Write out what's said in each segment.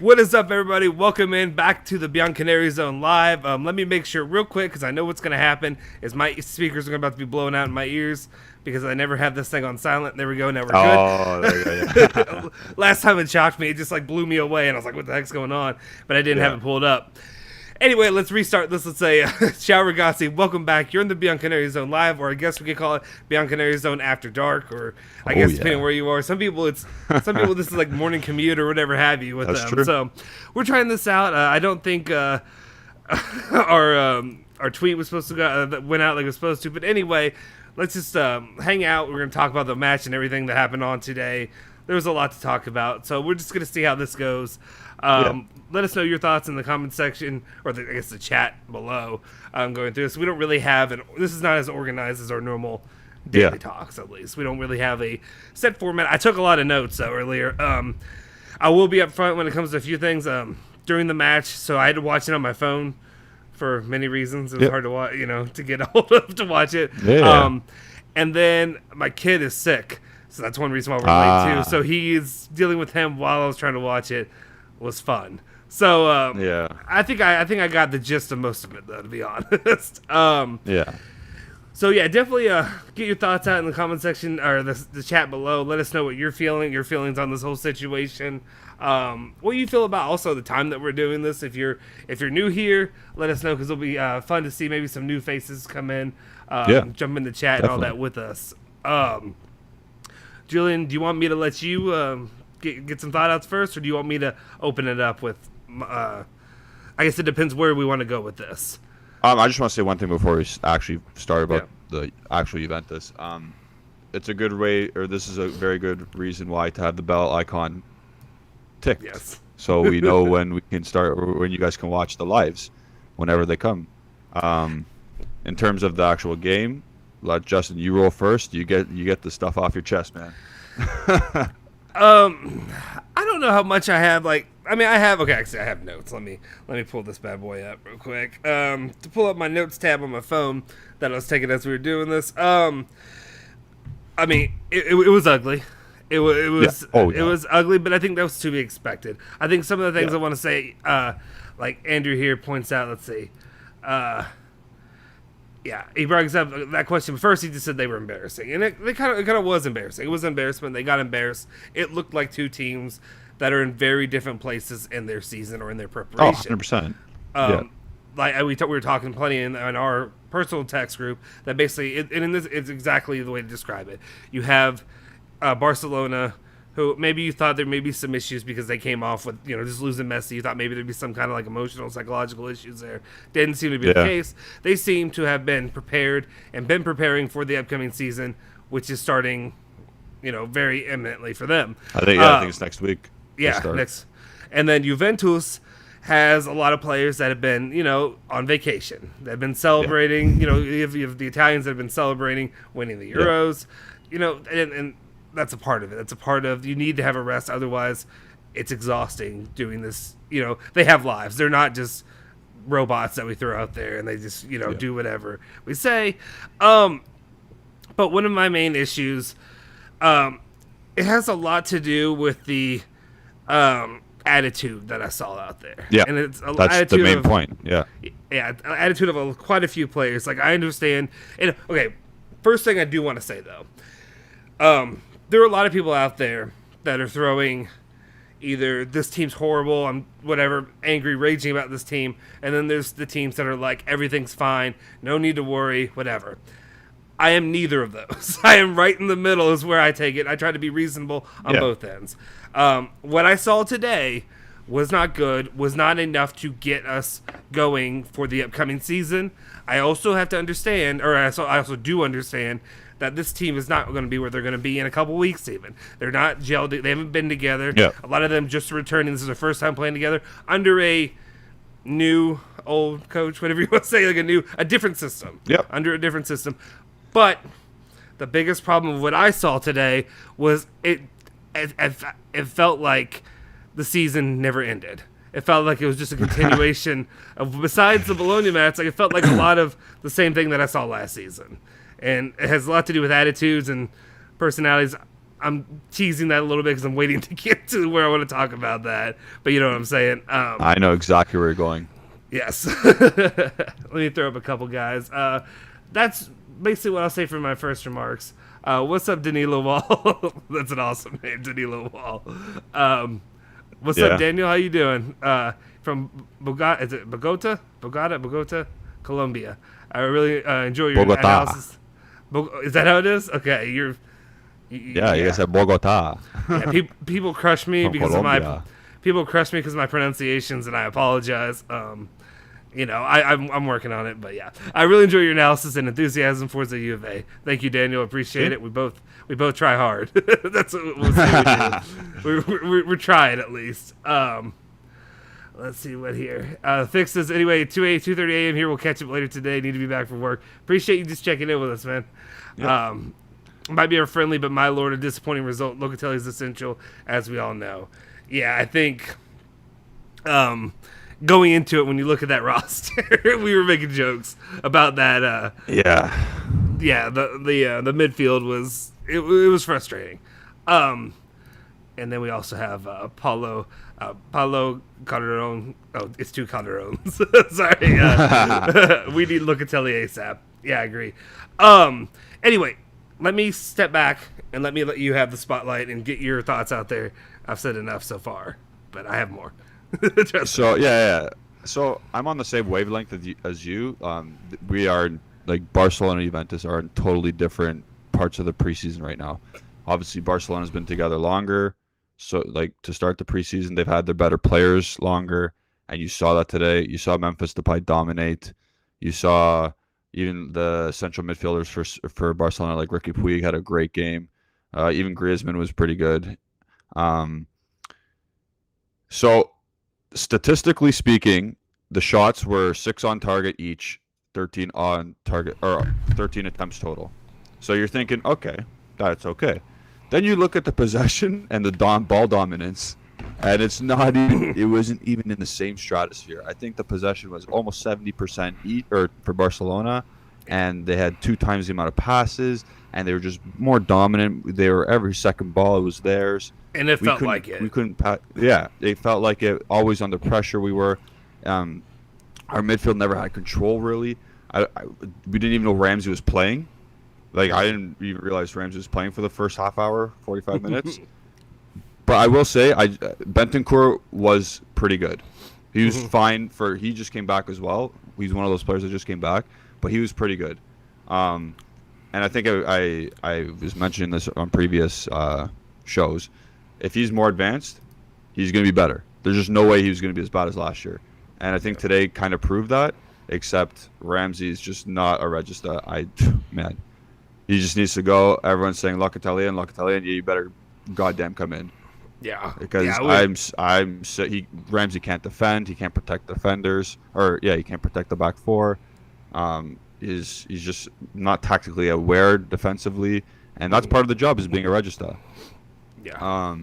What is up, everybody? Welcome in back to the Bianconeri Zone Live. Let me make sure real quick, because I know what's going to happen, is my speakers are about to be blown out in my ears, because I never had this thing on silent. There we go, now we're good. Oh, there you go, yeah. Last time it shocked me, it just like blew me away, and I was like, what the heck's going on? But I didn't have it pulled up. Anyway, let's restart this. Let's say, ciao ragazzi, welcome back. You're in the Bianconeri Zone Live, or I guess we could call it Bianconeri Zone After Dark, or I guess depending where you are. Some people this is like morning commute or whatever have you with them. True. So we're trying this out. I don't think our tweet was supposed to go that went out like it was supposed to. But anyway, let's just hang out. We're going to talk about the match and everything that happened on today. There was a lot to talk about, so we're just going to see how this goes. Let us know your thoughts in the comment section, or I guess the chat below. Going through this, we don't really have, and this is not as organized as our normal daily talks. At least we don't really have a set format. I took a lot of notes though earlier. I will be up front when it comes to a few things during the match, so I had to watch it on my phone for many reasons. It was hard to watch, to get a hold of to watch it. And then my kid is sick. So that's one reason why we're late too. So he's dealing with him while I was trying to watch it. Was fun. So I think I got the gist of most of it though, to be honest. So yeah, definitely get your thoughts out in the comment section or the chat below. Let us know what you're feeling, your feelings on this whole situation. What you feel about also the time that we're doing this. If you're new here, let us know, because it'll be fun to see maybe some new faces come in, jump in the chat and all that with us. Julian, do you want me to let you get some thought outs first, or do you want me to open it up with I guess it depends where we want to go with this. I just want to say one thing before we actually start about the actual Juventus. It's a good way, or this is a very good reason why to have the bell icon ticked. Yes. So we know when we can start, or when you guys can watch the lives whenever they come. In terms of the actual game, let Justin, you roll first. You get the stuff off your chest, man. I don't know how much I have. I have notes. Let me pull this bad boy up real quick. To pull up my notes tab on my phone that I was taking as we were doing this. It was ugly. It was ugly, but I think that was to be expected. I think some of the things I want to say, like Andrew here points out. Let's see. He brings up that question. First, he just said they were embarrassing, and it kind of was embarrassing. It was embarrassment. They got embarrassed. It looked like two teams that are in very different places in their season or in their preparation. 100%. We were talking plenty in our personal text group that basically, it's exactly the way to describe it. You have Barcelona, who maybe you thought there may be some issues because they came off with, just losing Messi. You thought maybe there'd be some kind of emotional, psychological issues there. Didn't seem to be the case. They seem to have been prepared and been preparing for the upcoming season, which is starting, very imminently for them. I think it's next week. Next. And then Juventus has a lot of players that have been, on vacation. They've been celebrating, you have the Italians that have been celebrating winning the Euros, and that's a part of it. That's a part of, you need to have a rest. Otherwise, it's exhausting doing this. They have lives. They're not just robots that we throw out there and they just, do whatever we say. But one of my main issues, it has a lot to do with the attitude that I saw out there. Yeah, and that's the main point. Yeah, attitude of quite a few players. I understand. And first thing I do want to say though, there are a lot of people out there that are throwing either this team's horrible, I'm whatever, angry, raging about this team, and then there's the teams that are like, everything's fine, no need to worry, whatever. I am neither of those. I am right in the middle is where I take it. I try to be reasonable on both ends. What I saw today was not good, was not enough to get us going for the upcoming season. I also have to understand, or I also do understand, that this team is not going to be where they're going to be in a couple weeks even. They're not gelled. They haven't been together. Yeah. A lot of them just returning. This is their first time playing together under a new, old coach, whatever you want to say, a different system. Yep. Under a different system. But the biggest problem of what I saw today was it felt like the season never ended. It felt like it was just a continuation of, besides the Bologna match, it felt like a lot of the same thing that I saw last season. And it has a lot to do with attitudes and personalities. I'm teasing that a little bit because I'm waiting to get to where I want to talk about that. But you know what I'm saying. I know exactly where you're going. Yes. Let me throw up a couple guys. That's basically what I'll say for my first remarks. What's up, Danilo Wall? That's an awesome name, Danilo Wall. What's up, Daniel? How you doing? From Bogota, is it Bogota? Bogota, Colombia. I really enjoy your analysis. Is that how it is? Okay, you guys said Bogota. Yeah, people crush me because Colombia. of my pronunciations, and I apologize. I'm working on it, but yeah, I really enjoy your analysis and enthusiasm for the U of A. Thank you, Daniel. Appreciate it. We both try hard. That's what we'll see. We're trying at least. Let's see what here. Fixes anyway. 2:30 a.m. here. We'll catch up later today. Need to be back from work. Appreciate you just checking in with us, man. Yep. Might be our friendly, but my lord, a disappointing result. Locatelli is essential, as we all know. Yeah, I think. Going into it, when you look at that roster, we were making jokes about that. The midfield was it was frustrating. And then we also have Paulo Calderon. Oh, it's two Calderons. Sorry. We need Locatelli ASAP. Yeah, I agree. Anyway, let me step back and let you have the spotlight and get your thoughts out there. I've said enough so far, but I have more. So I'm on the same wavelength as you. We are like Barcelona and Juventus are in totally different parts of the preseason right now. Obviously, Barcelona's been together longer. So, like, to start the preseason, they've had their better players longer, and you saw that today. You saw Memphis Depay dominate. You saw even the central midfielders for Barcelona, like Ricky Puig, had a great game. Even Griezmann was pretty good. So, statistically speaking, the shots were 6 on target each, 13 on target, or 13 attempts total. So you're thinking, okay, that's okay. Then you look at the possession and the ball dominance, and it wasn't even in the same stratosphere. I think the possession was almost 70% for Barcelona, and they had 2 times the amount of passes, and they were just more dominant. They were every second ball, it was theirs. And it felt like it. We couldn't. It felt like it. Always under pressure. We were. Our midfield never had control really. We didn't even know Ramsey was playing. Like I didn't even realize Ramsey was playing for the first half hour, 45 minutes. But I will say, Bentancur was pretty good. He was fine he just came back as well. He's one of those players that just came back, but he was pretty good. And I think I was mentioning this on previous shows. If he's more advanced, he's going to be better. There's just no way he was going to be as bad as last year. And I think today kind of proved that, except Ramsey's just not a register. Man, he just needs to go. Everyone's saying Locatelli, and you better goddamn come in. Yeah. Because Ramsey can't defend. He can't protect defenders. He can't protect the back four. He's just not tactically aware defensively. And that's part of the job, is being a regista. Yeah.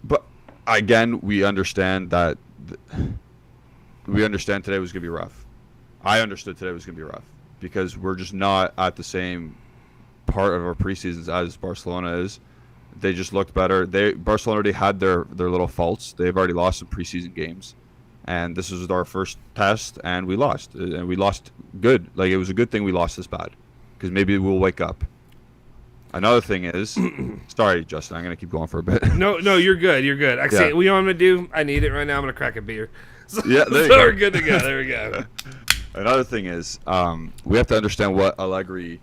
But again, we understand that. We understand today was going to be rough. I understood today was going to be rough because we're just not at the same part of our preseasons as Barcelona is. They just looked better. Barcelona already had their little faults. They've already lost some preseason games, and this was our first test, and we lost. And we lost good. Like, it was a good thing we lost this bad, because maybe we'll wake up. Another thing is, sorry, Justin, I'm gonna keep going for a bit. No, you're good. You're good. You know what I'm gonna do? I need it right now. I'm gonna crack a beer. So we're good to go. There we go. Another thing is, we have to understand what Allegri,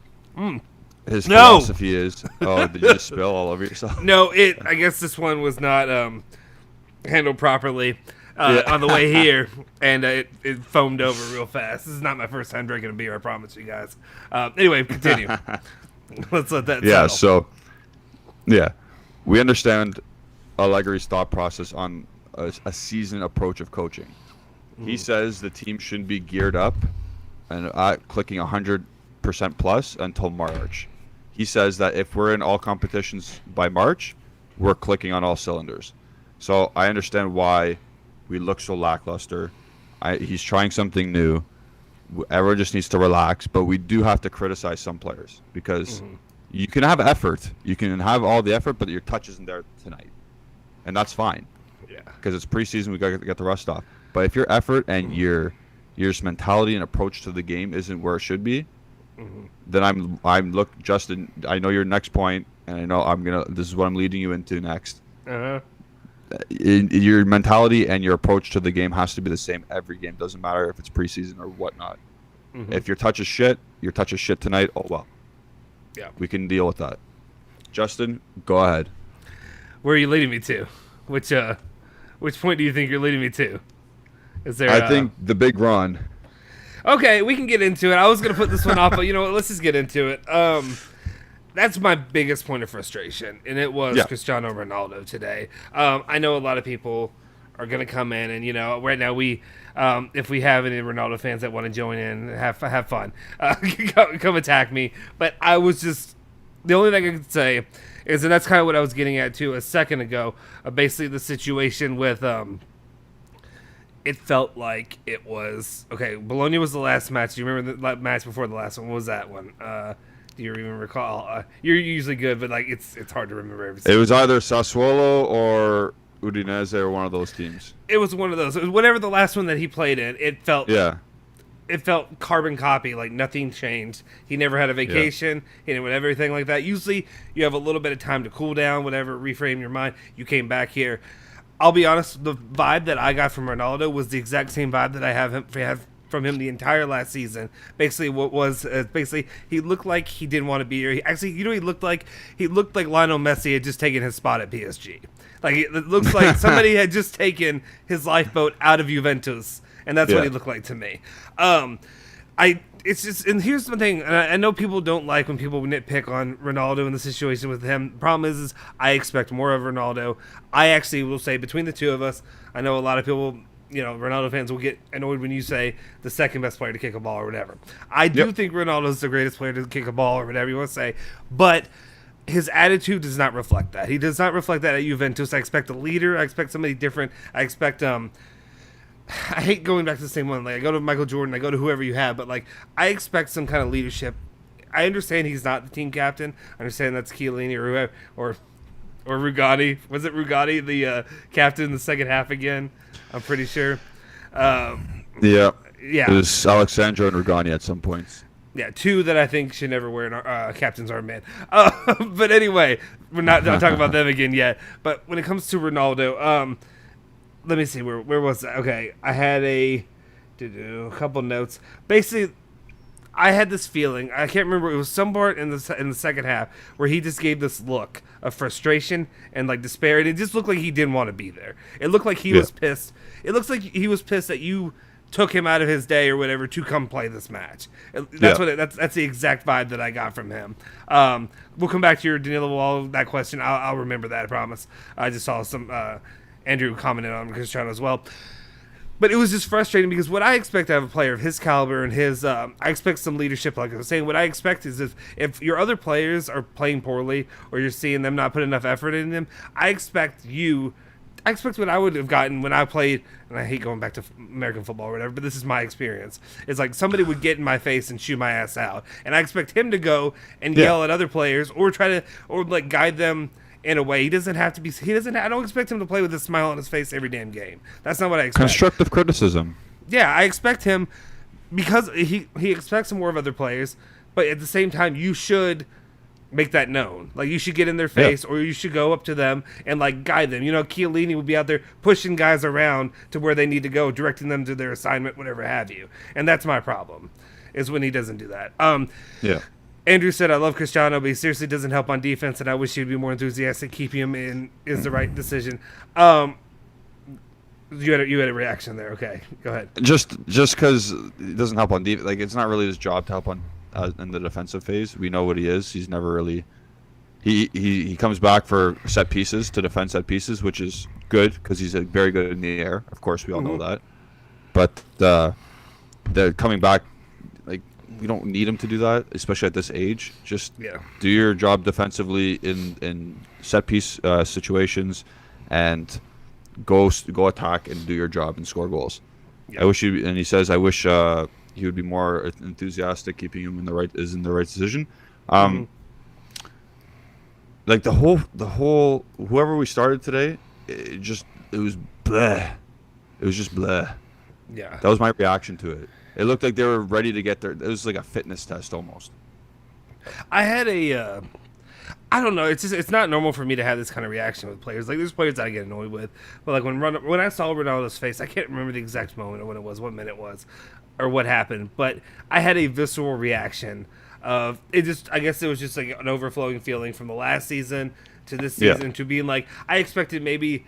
his philosophy is. Oh, did you just spill all over yourself? No, I guess this one was not handled properly on the way here, and it foamed over real fast. This is not my first time drinking a beer, I promise you guys. Anyway, continue. Let's let that settle. We understand Allegri's thought process on a season approach of coaching. He says the team shouldn't be geared up and clicking 100% plus until March. He says that if we're in all competitions by March, we're clicking on all cylinders. So I understand why we look so lackluster. He's trying something new. Everyone just needs to relax, but we do have to criticize some players because You can have effort. You can have all the effort, but your touch isn't there tonight, and that's fine. Yeah. Because it's preseason, we gotta get the rust off. But if your effort and your mentality and approach to the game isn't where it should be, then look, Justin. I know your next point, and I know this is what I'm leading you into next. Your mentality and your approach to the game has to be the same every game. Doesn't matter if it's preseason or whatnot. If your touch is shit, tonight. Oh well. Yeah. We can deal with that. Justin, go ahead. Where are you leading me to? Which point do you think you're leading me to? Is there? I think the big run. Okay, we can get into it. I was gonna put this one off, but you know what? Let's just get into it. That's my biggest point of frustration, and it was Cristiano Ronaldo today. I know a lot of people are going to come in, and you know, right now we, if we have any Ronaldo fans that want to join in, have fun, come attack me. But I was just, the only thing I could say is, and that's kind of what I was getting at too a second ago. Basically, the situation with it felt like it was okay. Bologna was the last match. Do you remember the match before the last one? What was that one? Do you even recall? You're usually good, but like it's hard to remember everything. It was either Sassuolo or Udinese or one of those teams. It was one of those. It was whatever the last one that he played in. It felt It felt carbon copy, like nothing changed. He never had a vacation. He didn't have everything like that. Usually, you have a little bit of time to cool down, whatever, reframe your mind. You came back here. I'll be honest. The vibe that I got from Ronaldo was the exact same vibe that I have from him the entire last season. Basically, what was he looked like he didn't want to be here. He looked like Lionel Messi had just taken his spot at PSG. Like it looks like somebody had just taken his lifeboat out of Juventus, and that's what he looked like to me. It's just, and here's the thing, and I know people don't like when people nitpick on Ronaldo in the situation with him. The problem is I expect more of Ronaldo. I actually will say, between the two of us, I know a lot of people, you know, Ronaldo fans will get annoyed when you say the second best player to kick a ball or whatever. I do think Ronaldo's the greatest player to kick a ball or whatever you want to say, but his attitude does not reflect that. He does not reflect that at Juventus. I expect a leader. I expect somebody different. I expect I hate going back to the same one. Like, I go to Michael Jordan, I go to whoever you have, but like, I expect some kind of leadership. I understand he's not the team captain. I understand that's Chiellini or whoever, or Rugani. Was it Rugani, the captain in the second half again? I'm pretty sure. Yeah. It was Alexandro and Rugani at some points. Yeah, two that I think should never wear a captain's armband. But anyway, we're not talking about them again yet. But when it comes to Ronaldo, let me see, where was that? Okay, I had a couple notes. Basically, I had this feeling. I can't remember. It was somewhere in the second half where he just gave this look of frustration and like despair. And it just looked like he didn't want to be there. It looked like he was pissed. It looks like he was pissed that you took him out of his day or whatever to come play this match. That's the exact vibe that I got from him. We'll come back to your Danilo Wall, that question. I'll remember that, I promise. I just saw some Andrew commented on Cristiano as well. But it was just frustrating because what I expect out of a player of his caliber and his, I expect some leadership. Like I was saying, what I expect is if your other players are playing poorly or you're seeing them not put enough effort in them, I expect what I would have gotten when I played, and I hate going back to American football or whatever, but this is my experience. It's like somebody would get in my face and shoot my ass out. And I expect him to go and yell at other players or like guide them in a way. I don't expect him to play with a smile on his face every damn game. That's not what I expect. Constructive criticism. Yeah, I expect him, because he expects more of other players, but at the same time, you should make that known. Like, you should get in their face or you should go up to them and like guide them. You know, Chiellini would be out there pushing guys around to where they need to go, directing them to their assignment, whatever have you. And that's my problem, is when he doesn't do that. Andrew said, I love Cristiano, but he seriously doesn't help on defense, and I wish he'd be more enthusiastic. Keeping him in is the right decision. You had a reaction there. Okay, go ahead. Just because he doesn't help on defense, like, it's not really his job to help on in the defensive phase. We know what he is. He's never really. He comes back for set pieces, to defend set pieces, which is good because he's very good in the air. Of course, we all know that. But the coming back, like, we don't need him to do that, especially at this age. Just do your job defensively in set piece situations, and go attack and do your job and score goals. I wish and he says, I wish he would be more enthusiastic. Keeping him in the right decision. like the whole whoever we started today, it was bleh. It was just bleh. Yeah. That was my reaction to it. It looked like they were ready to get there. It was like a fitness test almost. I had I don't know. It's not normal for me to have this kind of reaction with players. Like there's players that I get annoyed with, but like when I saw Ronaldo's face, I can't remember the exact moment or when it was, what minute it was, or what happened. But I had a visceral reaction of it. Just I guess it was just like an overflowing feeling from the last season to this season to being like I expected maybe.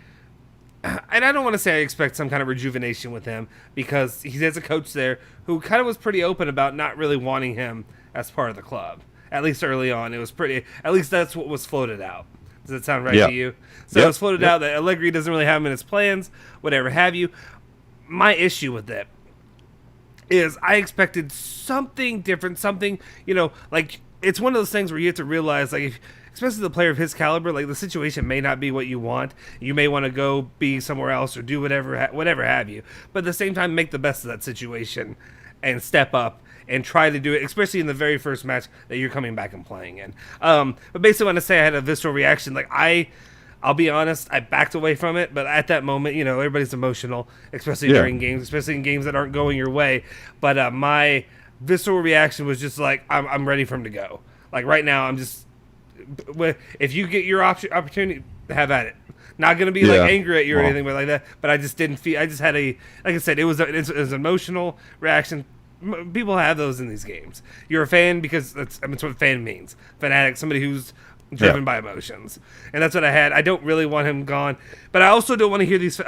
And I don't want to say I expect some kind of rejuvenation with him because he has a coach there who kind of was pretty open about not really wanting him as part of the club. At least early on, it was pretty. At least that's what was floated out. Does that sound right to you? So it was floated out that Allegri doesn't really have him in his plans, whatever have you. My issue with it is I expected something different, something, like it's one of those things where you have to realize, like, especially the player of his caliber, like the situation may not be what you want. You may want to go be somewhere else or do whatever have you. But at the same time, make the best of that situation and step up and try to do it, especially in the very first match that you're coming back and playing in. But basically, when I say I had a visceral reaction, like I'll be honest, I backed away from it. But at that moment, everybody's emotional, especially during games, especially in games that aren't going your way. But my visceral reaction was just like, I'm ready for him to go. Like right now, I'm just, if you get your opportunity, have at it. Not going to be like angry at you or anything like that. But I just didn't feel, I just had like I said, it was an emotional reaction. People have those in these games. You're a fan because that's what fan means. Fanatic, somebody who's driven by emotions. And that's what I had. I don't really want him gone. But I also don't want to hear these...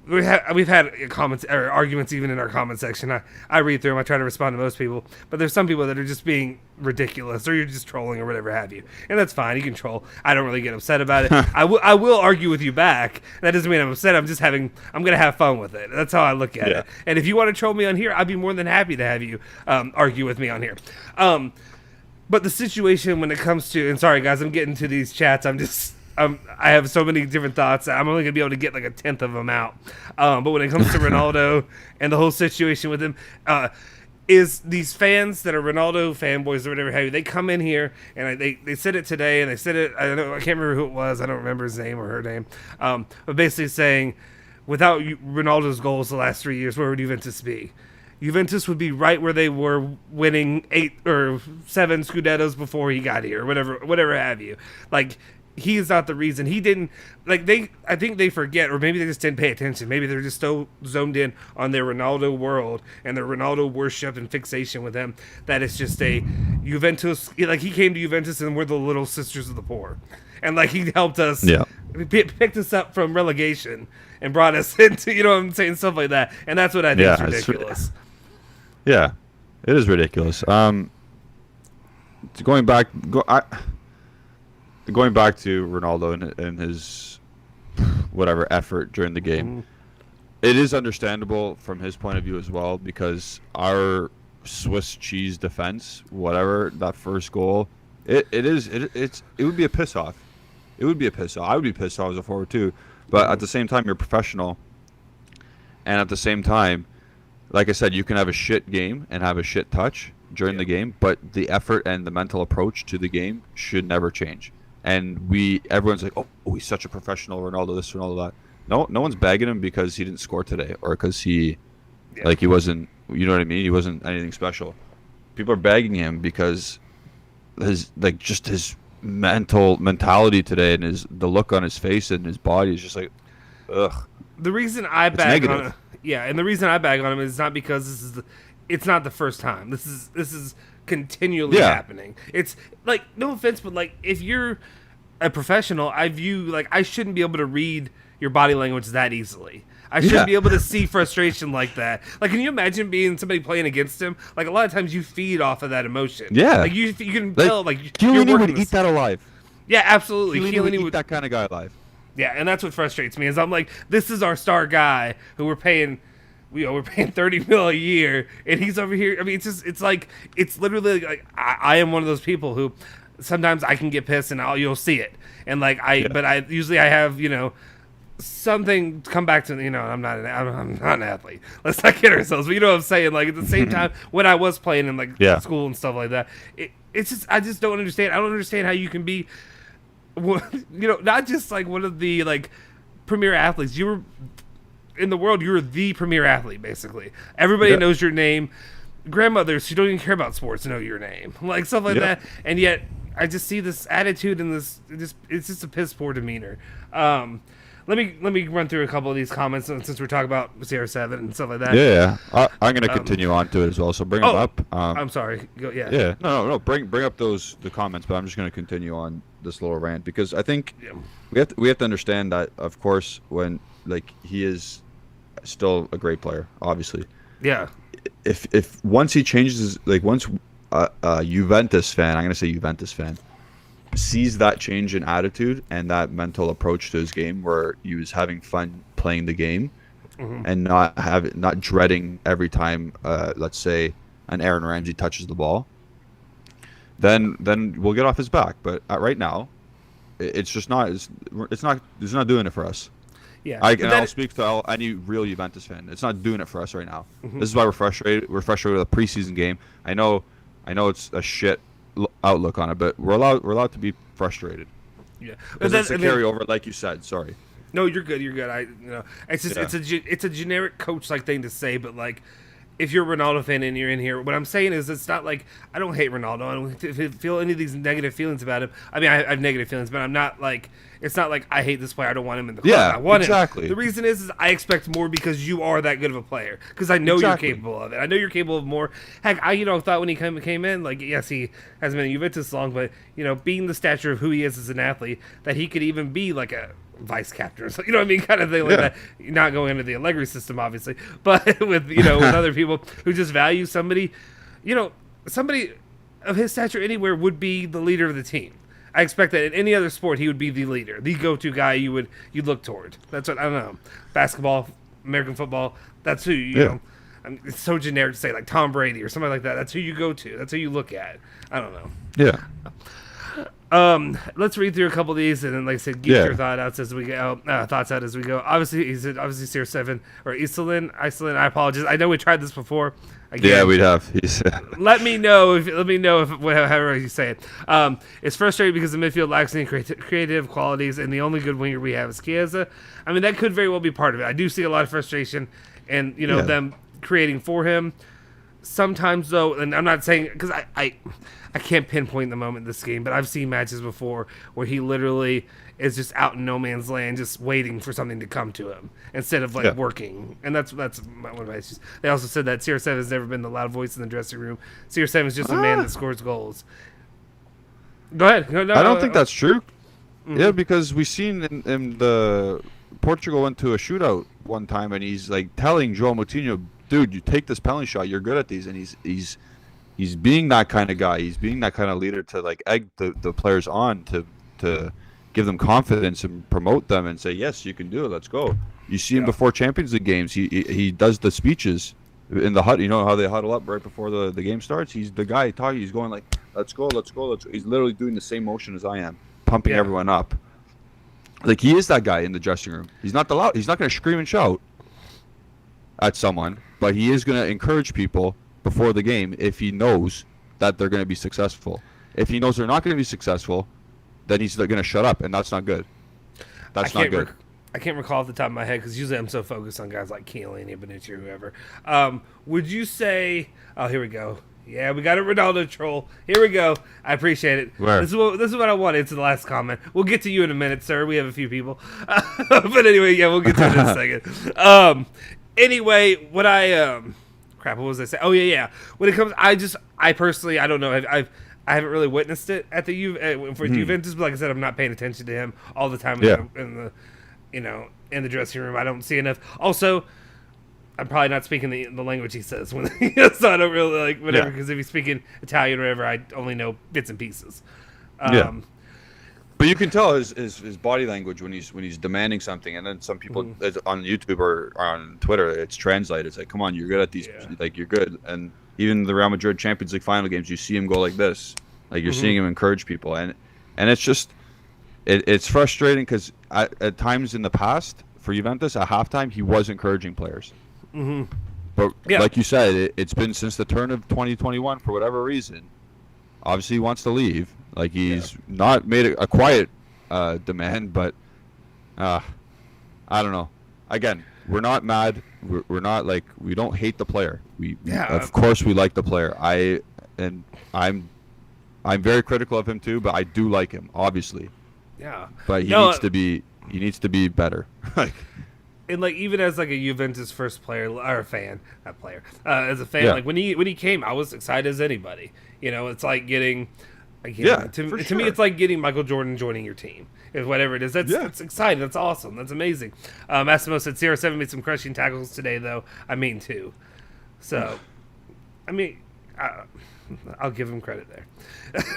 We've had comments or arguments even in our comment section. I read through them. I try to respond to most people. But there's some people that are just being ridiculous or you're just trolling or whatever have you. And that's fine. You can troll. I don't really get upset about it. I will argue with you back. That doesn't mean I'm upset. I'm going to have fun with it. That's how I look at it. And if you want to troll me on here, I'd be more than happy to have you argue with me on here. But the situation when it comes to... And sorry, guys, I'm getting to these chats. I have so many different thoughts. I'm only going to be able to get like a tenth of them out. But when it comes to Ronaldo and the whole situation with him, is these fans that are Ronaldo fanboys or whatever have you, they come in here and they said it today and they said it, I can't remember who it was. I don't remember his name or her name. But basically saying, without Ronaldo's goals the last 3 years, where would Juventus be? Juventus would be right where they were winning 8 or 7 Scudettos before he got here, or whatever have you. Like, he is not the reason. He didn't I think they forget, or maybe they just didn't pay attention. Maybe they're just so zoned in on their Ronaldo world and their Ronaldo worship and fixation with him that it's just a Juventus. Like he came to Juventus and we're the little sisters of the poor, and like he helped us, picked us up from relegation and brought us into, what I'm saying, stuff like that. And that's what I think is ridiculous. Yeah, it is ridiculous. Going back to Ronaldo and his whatever effort during the game, it is understandable from his point of view as well, because our Swiss cheese defense, whatever, that first goal, it would be a piss off. It would be a piss off. I would be pissed off as a forward too. But at the same time, you're professional, and at the same time, like I said, you can have a shit game and have a shit touch during the game, but the effort and the mental approach to the game should never change. And everyone's like, oh, he's such a professional, Ronaldo this, Ronaldo that. No one's bagging him because he didn't score today or because he wasn't, you know what I mean? He wasn't anything special. People are bagging him because his mentality today and the look on his face and his body is just like, ugh. The reason I bag on him, and the reason I bag on him is not because it's not the first time. This is continually happening. It's like, no offense, but like if you're a professional, I view like I shouldn't be able to read your body language that easily. I shouldn't be able to see frustration like that. Like, can you imagine being somebody playing against him? Like a lot of times you feed off of that emotion. Yeah, like you can tell. Like Chiellini would eat that alive. Yeah, absolutely. Chiellini would eat that kind of guy alive. Yeah, and that's what frustrates me is I'm like, this is our star guy who we're paying 30 mil a year, and he's over here. I mean, it's literally like I am one of those people who sometimes I can get pissed and you'll see it, and like but I usually I have something come back to I'm not an athlete. Let's not kid ourselves, but you know what I'm saying. Like at the same time, when I was playing in school and stuff like that, it's just I just don't understand. I don't understand how you can be not just like one of the like premier athletes. You were in the world. You were the premier athlete, basically. Everybody knows your name. Grandmothers who don't even care about sports know your name, like stuff like that. And yet, I just see this attitude and it's just a piss poor demeanor. Let me run through a couple of these comments since we're talking about CR7 and stuff like that. Yeah. I'm gonna continue on to it as well. So bring them up. I'm sorry. Yeah. Yeah. No. Bring up the comments, but I'm just gonna continue on this little rant because I think we have to understand that, of course, when like he is still a great player, obviously. Yeah. If once he changes, like once a Juventus fan, I'm gonna say Juventus fan, sees that change in attitude and that mental approach to his game where he was having fun playing the game and not dreading every time let's say an Aaron Ramsey touches the ball, then we'll get off his back. But right now it's just not it's not doing it for us. Yeah. I'll speak to any real Juventus fan. It's not doing it for us right now. This is why we're frustrated. We're frustrated with a preseason game. I know it's a shit outlook on it, but we're allowed to be frustrated. Yeah, because it's a carryover, like you said. Sorry. No, you're good. You're good. It's just it's a generic coach like thing to say, but like if you're a Ronaldo fan and you're in here, what I'm saying is it's not like I don't hate Ronaldo. I don't feel any of these negative feelings about him. I mean, I have negative feelings, but I'm not like it's not like I hate this player. I don't want him in the club. Yeah, I want exactly. him. The reason is I expect more because you are that good of a player. Because I know you're capable of it. I know you're capable of more. Heck, I thought when he came in, like yes, he hasn't been in Juventus long, but being the stature of who he is as an athlete, that he could even be like a vice captain or something, what I mean, kind of thing like that. Not going into the Allegri system, obviously, but with with other people who just value somebody, somebody of his stature anywhere would be the leader of the team. I expect that in any other sport he would be the leader, the go-to guy you'd look toward. That's what I don't know. Basketball, American football, that's who you know. I mean, it's so generic to say like Tom Brady or somebody like that. That's who you go to. That's who you look at. I don't know. Yeah. Let's read through a couple of these, and then, like I said, get your thoughts out as we go. Obviously, he said CR7 or Iselin. I apologize. I know we tried this before. Again, yeah, we'd have. Let me know if however you say it. It's frustrating because the midfield lacks any creative qualities, and the only good winger we have is Chiesa. I mean, that could very well be part of it. I do see a lot of frustration, and them creating for him. Sometimes though, and I'm not saying because I can't pinpoint the moment in this game, but I've seen matches before where he literally is just out in no man's land, just waiting for something to come to him instead of working. And that's one of my issues. They also said that CR7 has never been the loud voice in the dressing room. CR7 is just a man that scores goals. Go ahead. No, I don't think that's true. Yeah, because we've seen in the Portugal went to a shootout one time, and he's like telling João Moutinho, dude, you take this penalty shot, you're good at these, and he's being that kind of guy. He's being that kind of leader to like egg the players on to give them confidence and promote them and say, yes, you can do it. Let's go. You see him before Champions League games. He does the speeches in the hut. You know how they huddle up right before the game starts. He's the guy talking. He's going like, let's go. He's literally doing the same motion as I am, pumping everyone up. Like he is that guy in the dressing room. He's not going to scream and shout at someone, but he is going to encourage people before the game if he knows that they're going to be successful. If he knows they're not going to be successful, then he's going to shut up, and that's not good. That's not good. I can't recall off the top of my head because usually I'm so focused on guys like Chiellini, Bonucci, or whoever. Would you say? Oh, here we go. Yeah, we got a Ronaldo troll. Here we go. I appreciate it. Where? This is what I wanted to the last comment. We'll get to you in a minute, sir. We have a few people, but anyway, we'll get to it in a second. Anyway, what what was I saying? Oh yeah. When it comes, I personally, I don't know. I haven't really witnessed it at the Juventus, but like I said, I'm not paying attention to him all the time in the dressing room. I don't see enough. Also, I'm probably not speaking the language he says when so I don't really like whatever. Because if he's speaking Italian or whatever, I only know bits and pieces. But you can tell his body language when he's demanding something, and then some people on YouTube or on Twitter, it's translated. It's like, come on, you're good at these, like you're good. And even the Real Madrid Champions League final games, you see him go like this, like you're seeing him encourage people, and it's just it's frustrating because at times in the past for Juventus at halftime he was encouraging players, but like you said, it's been since the turn of 2021 for whatever reason. Obviously, he wants to leave. Like he's not made a quiet demand, but I don't know. Again, we're not mad. We're not like, we don't hate the player. Of course we like the player. I'm very critical of him too, but I do like him, obviously. Yeah. But he needs to be better. Like, and like, even as like a Juventus first player or fan, not player, as a fan, like when he came, I was excited as anybody. You know, it's like getting, to me, it's like getting Michael Jordan joining your team. Is whatever it is. That's exciting. That's awesome. That's amazing. Massimo said CR7 made some crushing tackles today, though. I mean, too. So, I mean, I'll give him credit there.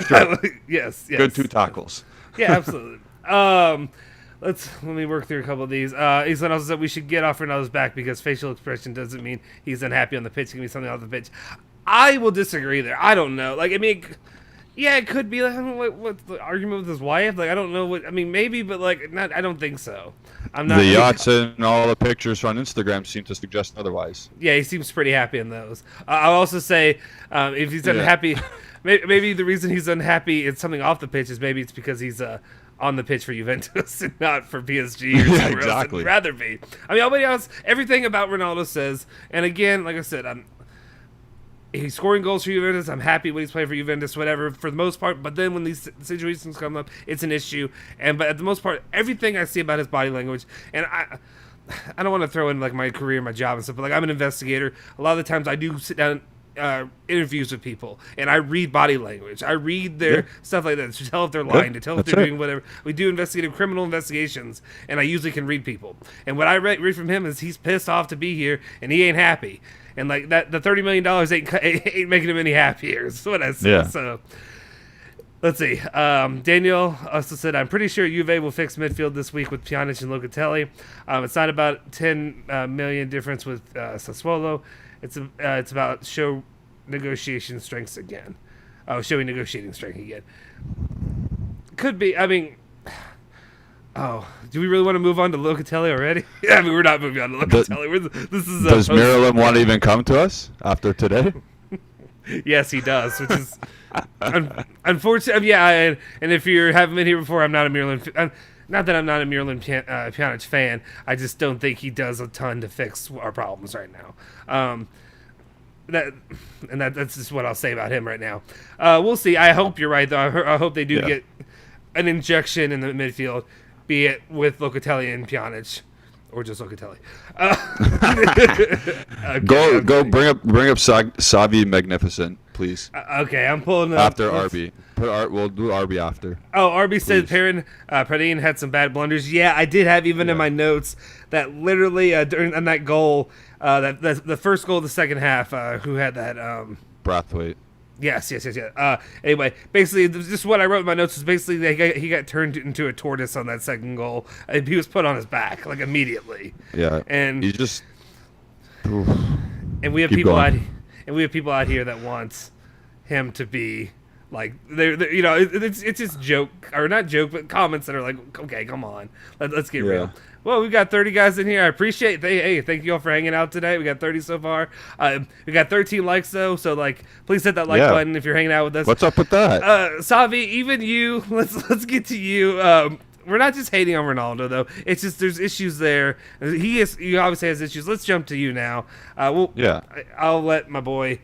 Sure. Yes. Good 2 tackles. Yeah, absolutely. Let me work through a couple of these. Ethan also said we should get off Ronaldo's back because facial expression doesn't mean he's unhappy on the pitch. It can be something off the pitch. I will disagree there. I don't know. Like, I mean, yeah, it could be. Like, what's the argument with his wife? Like, I don't know what. I mean, maybe, but like, not. I don't think so. I'm not. The yachts and all the pictures on Instagram seem to suggest otherwise. Yeah, he seems pretty happy in those. I'll also say, if he's unhappy, maybe the reason he's unhappy is something off the pitch is maybe it's because he's on the pitch for Juventus and not for PSG or somewhere else. I'd rather be. I mean, everybody else, everything about Ronaldo says, and again, like I said, he's scoring goals for Juventus. I'm happy when he's playing for Juventus, whatever, for the most part. But then when these situations come up, it's an issue. But at the most part, everything I see about his body language, and I don't want to throw in like my career, my job and stuff, but like I'm an investigator. A lot of the times I do sit down interviews with people, and I read body language. I read their stuff like that to tell if they're lying, to tell if they're doing whatever. We do investigative criminal investigations, and I usually can read people. And what I read from him is he's pissed off to be here, and he ain't happy. And like that, the $30 million ain't making him any happier. Is what I said. Yeah. So let's see. Daniel also said, "I'm pretty sure Juve will fix midfield this week with Pjanic and Locatelli. It's not about 10 million difference with Sassuolo. It's about show negotiation strengths again. Showing negotiating strength again. Could be. I mean." Oh, do we really want to move on to Locatelli already? Yeah, I mean, we're not moving on to Locatelli. Does Miralem want to even come to us after today? Yes, he does, which is unfortunate. Yeah, and if you haven't been here before, I'm not a Miralem. Not that I'm not a Miralem Pjanic fan. I just don't think he does a ton to fix our problems right now. That's just what I'll say about him right now. We'll see. I hope you're right, though. I hope they do get an injection in the midfield. Be it with Locatelli and Pjanic, or just Locatelli. Go bring up Savi Magnificent, please. Okay, I'm pulling up. After RB. We'll do RB after. Oh, RB said Perin had some bad blunders. Yeah, I did have in my notes that literally on that goal, that the first goal of the second half, who had that? Brathwaite. Yes. Anyway, basically, just what I wrote in my notes was basically he got turned into a tortoise on that second goal. He was put on his back like immediately. Yeah, and he just. And we have people out here that want him to be like it's just joke or not joke, but comments that are like, okay, come on, let's get real. Well, we've got 30 guys in here. I appreciate it. Hey, thank you all for hanging out today. We got 30 so far. We got 13 likes, though, so, like, please hit that like button if you're hanging out with us. What's up with that? Savi, even you, let's get to you. We're not just hating on Ronaldo, though. It's just there's issues there. He obviously has issues. Let's jump to you now. I'll let my boy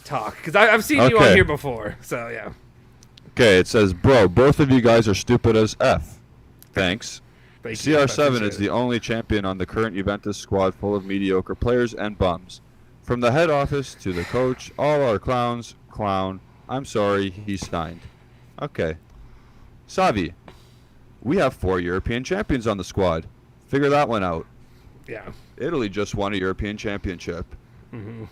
talk, because I've seen you on here before, so, yeah. Okay, it says, bro, both of you guys are stupid as F. Thanks. CR7 is the only champion on the current Juventus squad full of mediocre players and bums. From the head office to the coach, all are clowns. Clown. I'm sorry, he's signed. Okay. Savi, we have 4 European champions on the squad. Figure that one out. Yeah. Italy just won a European championship. Mm-hmm.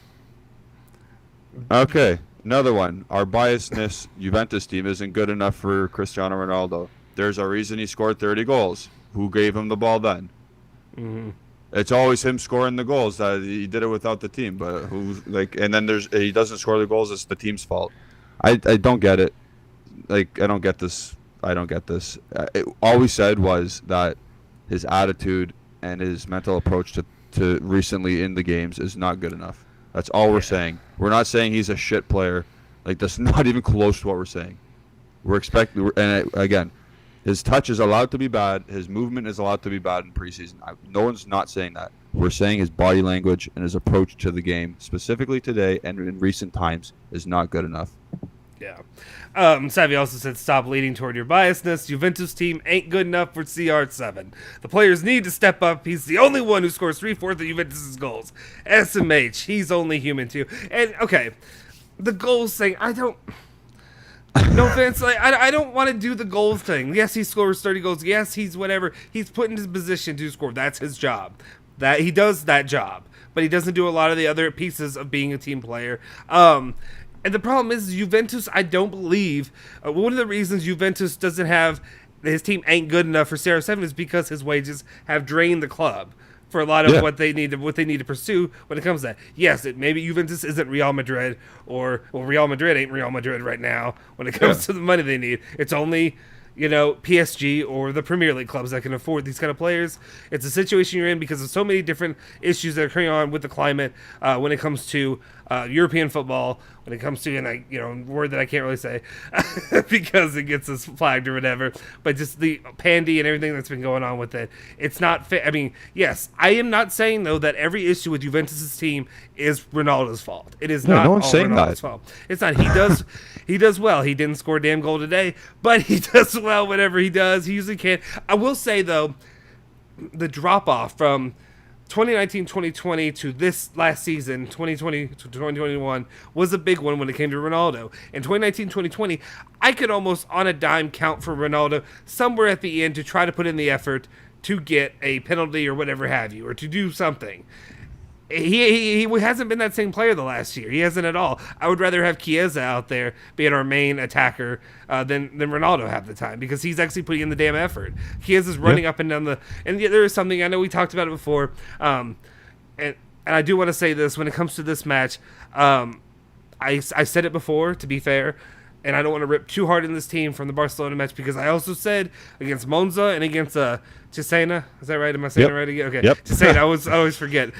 Okay, another one. Our biasness Juventus team isn't good enough for Cristiano Ronaldo. There's a reason he scored 30 goals. Who gave him the ball then? Mm-hmm. It's always him scoring the goals. That he did it without the team, but and then he doesn't score the goals. It's the team's fault. I don't get it. Like, I don't get this. All we said was that his attitude and his mental approach to recently in the games is not good enough. That's all we're saying. We're not saying he's a shit player. Like, that's not even close to what we're saying. We're expecting, and again, His touch is allowed to be bad. His movement is allowed to be bad in preseason. No one's not saying that. We're saying his body language and his approach to the game, specifically today and in recent times, is not good enough. Yeah. Savvy also said, stop leading toward your biasness. Juventus team ain't good enough for CR7. The players need to step up. He's the only one who scores 3/4 of Juventus' goals. SMH, he's only human too. And, okay, the goals thing, no offense, like, I don't want to do the goals thing. Yes, he scores 30 goals. Yes, he's whatever. He's put in his position to score. That's his job. That he does that job. But he doesn't do a lot of the other pieces of being a team player. And the problem is Juventus, I don't believe, one of the reasons Juventus doesn't have, his team ain't good enough for CR7 is because his wages have drained the club for a lot of what they need to pursue when it comes to that. Yes, maybe Juventus isn't Real Madrid, Real Madrid ain't Real Madrid right now when it comes to the money they need. It's only, PSG or the Premier League clubs that can afford these kind of players. It's a situation you're in because of so many different issues that are going on with the climate when it comes to European football, when it comes to, a word that I can't really say because it gets us flagged or whatever, but just the pandy and everything that's been going on with it. It's not fair. I mean, yes, I am not saying, though, that every issue with Juventus' team is Ronaldo's fault. It is not all Ronaldo's fault. It's not. He does well. He didn't score a damn goal today, but he does well whatever he does. He usually can. I will say, though, the drop-off from 2019-2020 to this last season, 2020 to 2021, was a big one when it came to Ronaldo. In 2019-2020, I could almost on a dime count for Ronaldo somewhere at the end to try to put in the effort to get a penalty or whatever have you, or to do something. He hasn't been that same player the last year. He hasn't at all. I would rather have Chiesa out there being our main attacker than Ronaldo half the time, because he's actually putting in the damn effort. Chiesa's running up and down the... And there is something, I know we talked about it before, and I do want to say this, when it comes to this match, I said it before, to be fair, and I don't want to rip too hard in this team from the Barcelona match, because I also said against Monza and against Cesena, is that right? Am I saying it right again? Okay. Yep. Cesena, I always forget.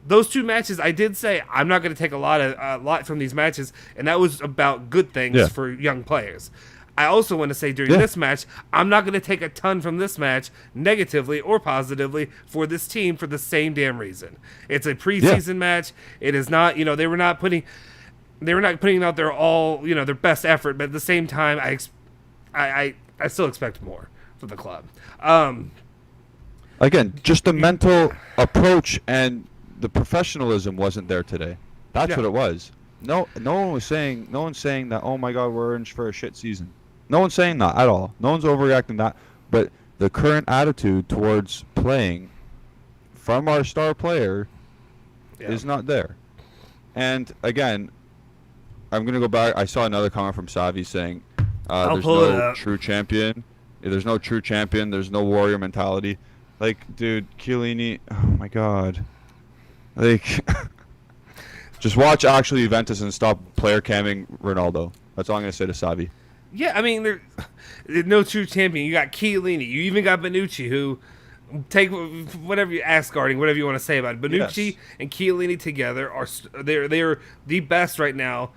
Those two matches, I did say I'm not going to take a lot from these matches, and that was about good things for young players. I also want to say during this match, I'm not going to take a ton from this match, negatively or positively, for this team for the same damn reason. It's a preseason match. It is not, they were not putting out their best effort, but at the same time, I still expect more from the club. Again, just the mental approach and the professionalism wasn't there today. That's what it was. No one's saying that, oh my God, we're in for a shit season. No one's saying that at all. No one's overreacting that. But the current attitude towards playing from our star player is not there. And again, I'm going to go back. I saw another comment from Savi saying there's no true champion. There's no true champion. There's no warrior mentality. Like, dude, Chiellini, oh my God. Like, just watch actually Juventus and stop player camming Ronaldo. That's all I'm going to say to Savi. Yeah, I mean, there's no true champion. You got Chiellini. You even got Bonucci, who take whatever you guarding, whatever you want to say about it. Bonucci and Chiellini together they're the best right now.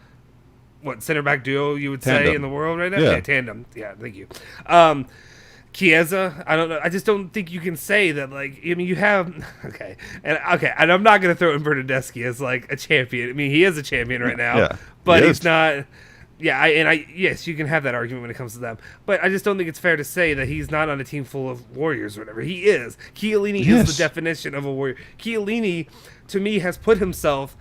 What center back duo you would say in the world right now? Yeah, tandem. Yeah, thank you. Chiesa, I don't know. I just don't think you can say that. Like, I mean, you have and I'm not gonna throw in Bernardeschi as like a champion. I mean, he is a champion right now, but he's not. Yeah, yes, you can have that argument when it comes to them, but I just don't think it's fair to say that he's not on a team full of warriors or whatever. He is. Chiellini is the definition of a warrior. Chiellini, to me, has put himself,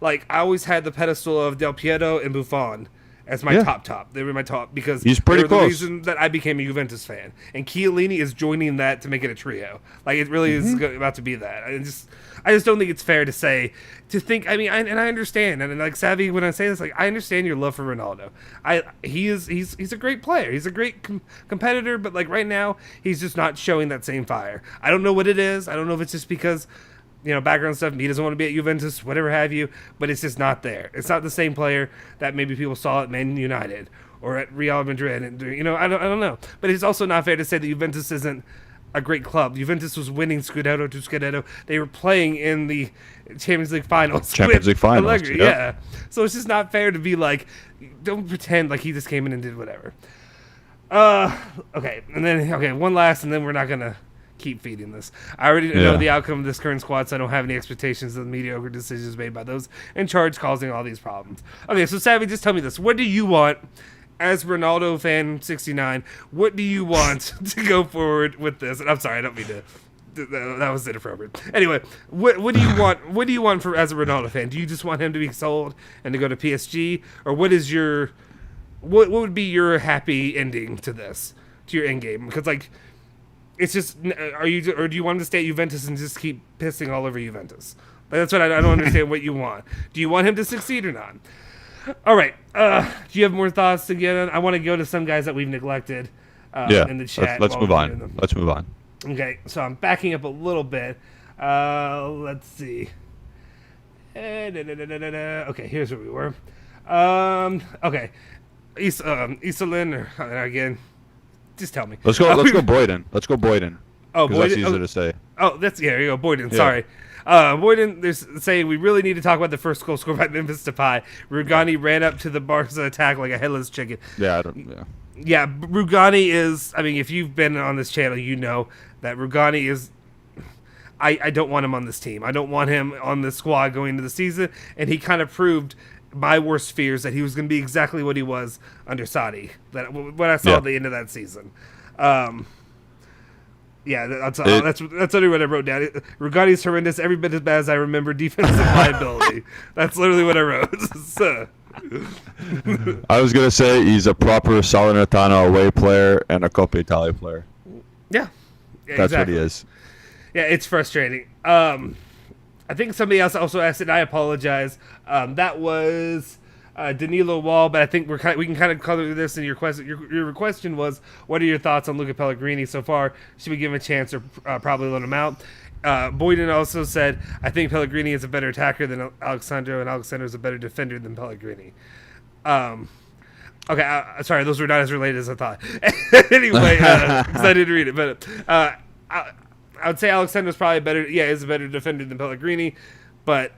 like, I always had the pedestal of Del Piero and Buffon as my top. They were my top because he's pretty close. The reason that I became a Juventus fan, and Chiellini is joining that to make it a trio. Like, it really is about to be that. I just don't think it's fair to think. I mean, I understand, and like Savvy, when I say this, like, I understand your love for Ronaldo. He's a great player. He's a great competitor, but like right now, he's just not showing that same fire. I don't know what it is. I don't know if it's just because, background stuff, he doesn't want to be at Juventus, whatever have you, but it's just not there. It's not the same player that maybe people saw at Man United or at Real Madrid, and I don't know. But it's also not fair to say that Juventus isn't a great club. Juventus was winning Scudetto to Scudetto. They were playing in the Champions League finals. Allegri, So it's just not fair to be like, don't pretend like he just came in and did whatever. Okay, and then one last, and then we're not gonna keep feeding this. I already know the outcome of this current squad, so I don't have any expectations of the mediocre decisions made by those in charge causing all these problems. Okay, so Savvy, just tell me this: what do you want, as Ronaldo fan 69? What do you want to go forward with this? And I'm sorry, I don't mean to. That was inappropriate. Anyway, what do you want? What do you want as a Ronaldo fan? Do you just want him to be sold and to go to PSG, or what is your what would be your happy ending to this, to your end game? Because like, it's just or do you want him to stay at Juventus and just keep pissing all over Juventus? That's what I don't understand. What you want? Do you want him to succeed or not? All right. Do you have more thoughts to get on? I want to go to some guys that we've neglected in the chat. Let's move on. Let's move on. Okay, so I'm backing up a little bit. Let's see. Okay, here's where we were. Okay. Isolin, or again, just tell me. Let's go Boyden. Let's go Boyden. Oh, Boyden. That's easier to say. Oh, there you go, Boyden. Yeah. Sorry. Boyden, they're saying we really need to talk about the first goal scored by Memphis Depay. Rugani ran up to the Barca attack like a headless chicken. Yeah, Yeah, Rugani is, I mean, if you've been on this channel, you know that Rugani is, I don't want him on this team. I don't want him on the squad going into the season, and he kind of proved my worst fears that he was going to be exactly what he was under Sadi, that when I saw at the end of that season. That's literally what I wrote down. Rugani's horrendous, every bit as bad as I remember defensive liability. That's literally what I wrote. So. I was gonna say he's a proper Salernitana away player and a Coppa Italia player. Yeah, that's exactly what he is. Yeah, it's frustrating. I think somebody else also asked it, and I apologize. That was Danilo Wall, but I think we can kind of color this in your question. Your question was, what are your thoughts on Luca Pellegrini so far? Should we give him a chance or probably let him out? Boyden also said, I think Pellegrini is a better attacker than Alexandro, and Alexandro is a better defender than Pellegrini. Okay, sorry, those were not as related as I thought. Anyway, because I didn't read it, but I would say Alexandro is probably is a better defender than Pellegrini, but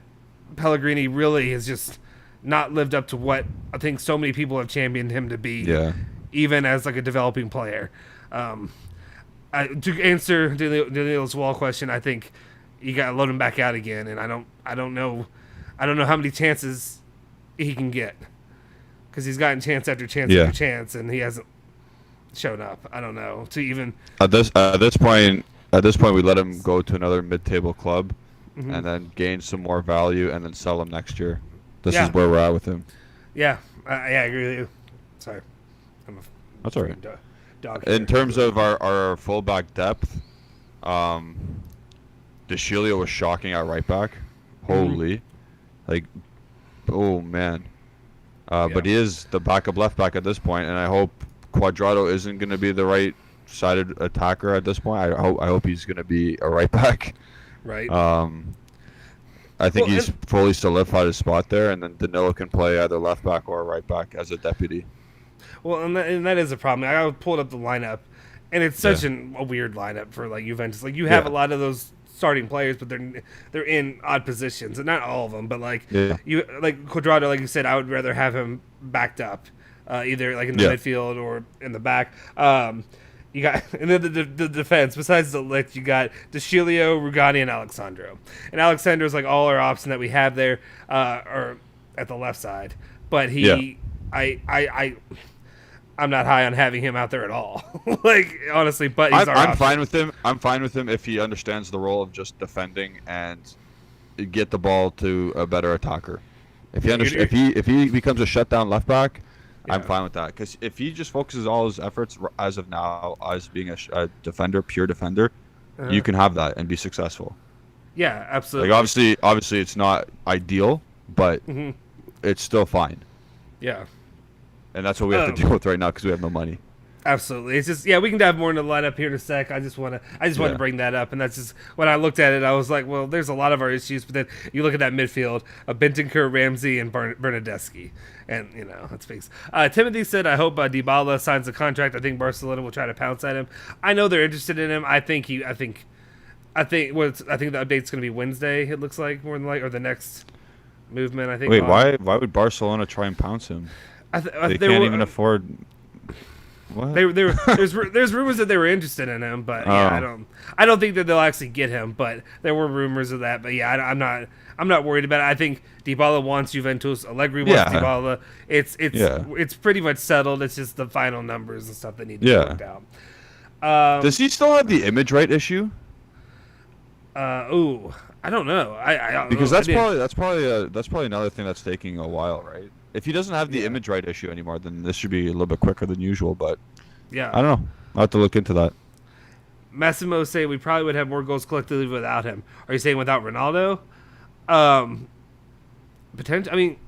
Pellegrini really has just not lived up to what I think so many people have championed him to be, even as like a developing player. To answer Daniel's Wall question, I think you got to load him back out again, and I don't know how many chances he can get, because he's gotten chance after chance after chance, and he hasn't shown up. I don't know to even at this point we let him go to another mid-table club, and then gain some more value, and then sell him next year. This is where we're at with him. Yeah, I agree with you. Sorry, that's all right. Dog in terms of our fullback depth, DeShilio was shocking at right back. Holy, oh man. But he is the backup left back at this point, and I hope Cuadrado isn't going to be the right-sided attacker at this point. I hope he's going to be a right back. Right. I think he's fully solidified his spot there, and then Danilo can play either left back or right back as a deputy. Well, and that is a problem. I pulled up the lineup, and it's such a weird lineup for like Juventus. Like you have a lot of those starting players, but they're in odd positions, and not all of them. But you like Cuadrado, like you said, I would rather have him backed up, either like in the midfield or in the back. You got and then the defense. Besides the lift, you got DeShilio, Rugani, and Alexandro. And Alexandro is like all our option that we have there, or at the left side. But I'm not high on having him out there at all. Like honestly, but he's I'm fine with him. I'm fine with him if he understands the role of just defending and get the ball to a better attacker. If he becomes a shutdown left back. I'm fine with that, because if he just focuses all his efforts as of now as being a defender, pure defender, you can have that and be successful. Yeah, absolutely. Like obviously, it's not ideal, but it's still fine. Yeah, and that's what we have to deal with right now because we have no money. Absolutely, it's just we can dive more into the lineup here in a sec. I just want to bring that up, and that's just when I looked at it, I was like, well, there's a lot of our issues, but then you look at that midfield of Bentancur, Ramsey, and Bernadeschi, and that speaks. Timothy said, I hope Dybala signs a contract. I think Barcelona will try to pounce at him. I know they're interested in him. I think the update's going to be Wednesday. It looks like more than like, or the next movement. I think. Wait, why would Barcelona try and pounce him? They can't even afford. What? There's rumors that they were interested in him, but yeah, I don't think that they'll actually get him. But there were rumors of that. But yeah, I'm not worried about it. I think Dybala wants Juventus. Allegri wants Dybala. It's pretty much settled. It's just the final numbers and stuff that need to be worked out. Does he still have the image right issue? I don't know. Because that's probably another thing that's taking a while, right? If he doesn't have the image right issue anymore, then this should be a little bit quicker than usual. But yeah, I don't know. I'll have to look into that. Massimo say we probably would have more goals collectively without him. Are you saying without Ronaldo? Potential. I mean,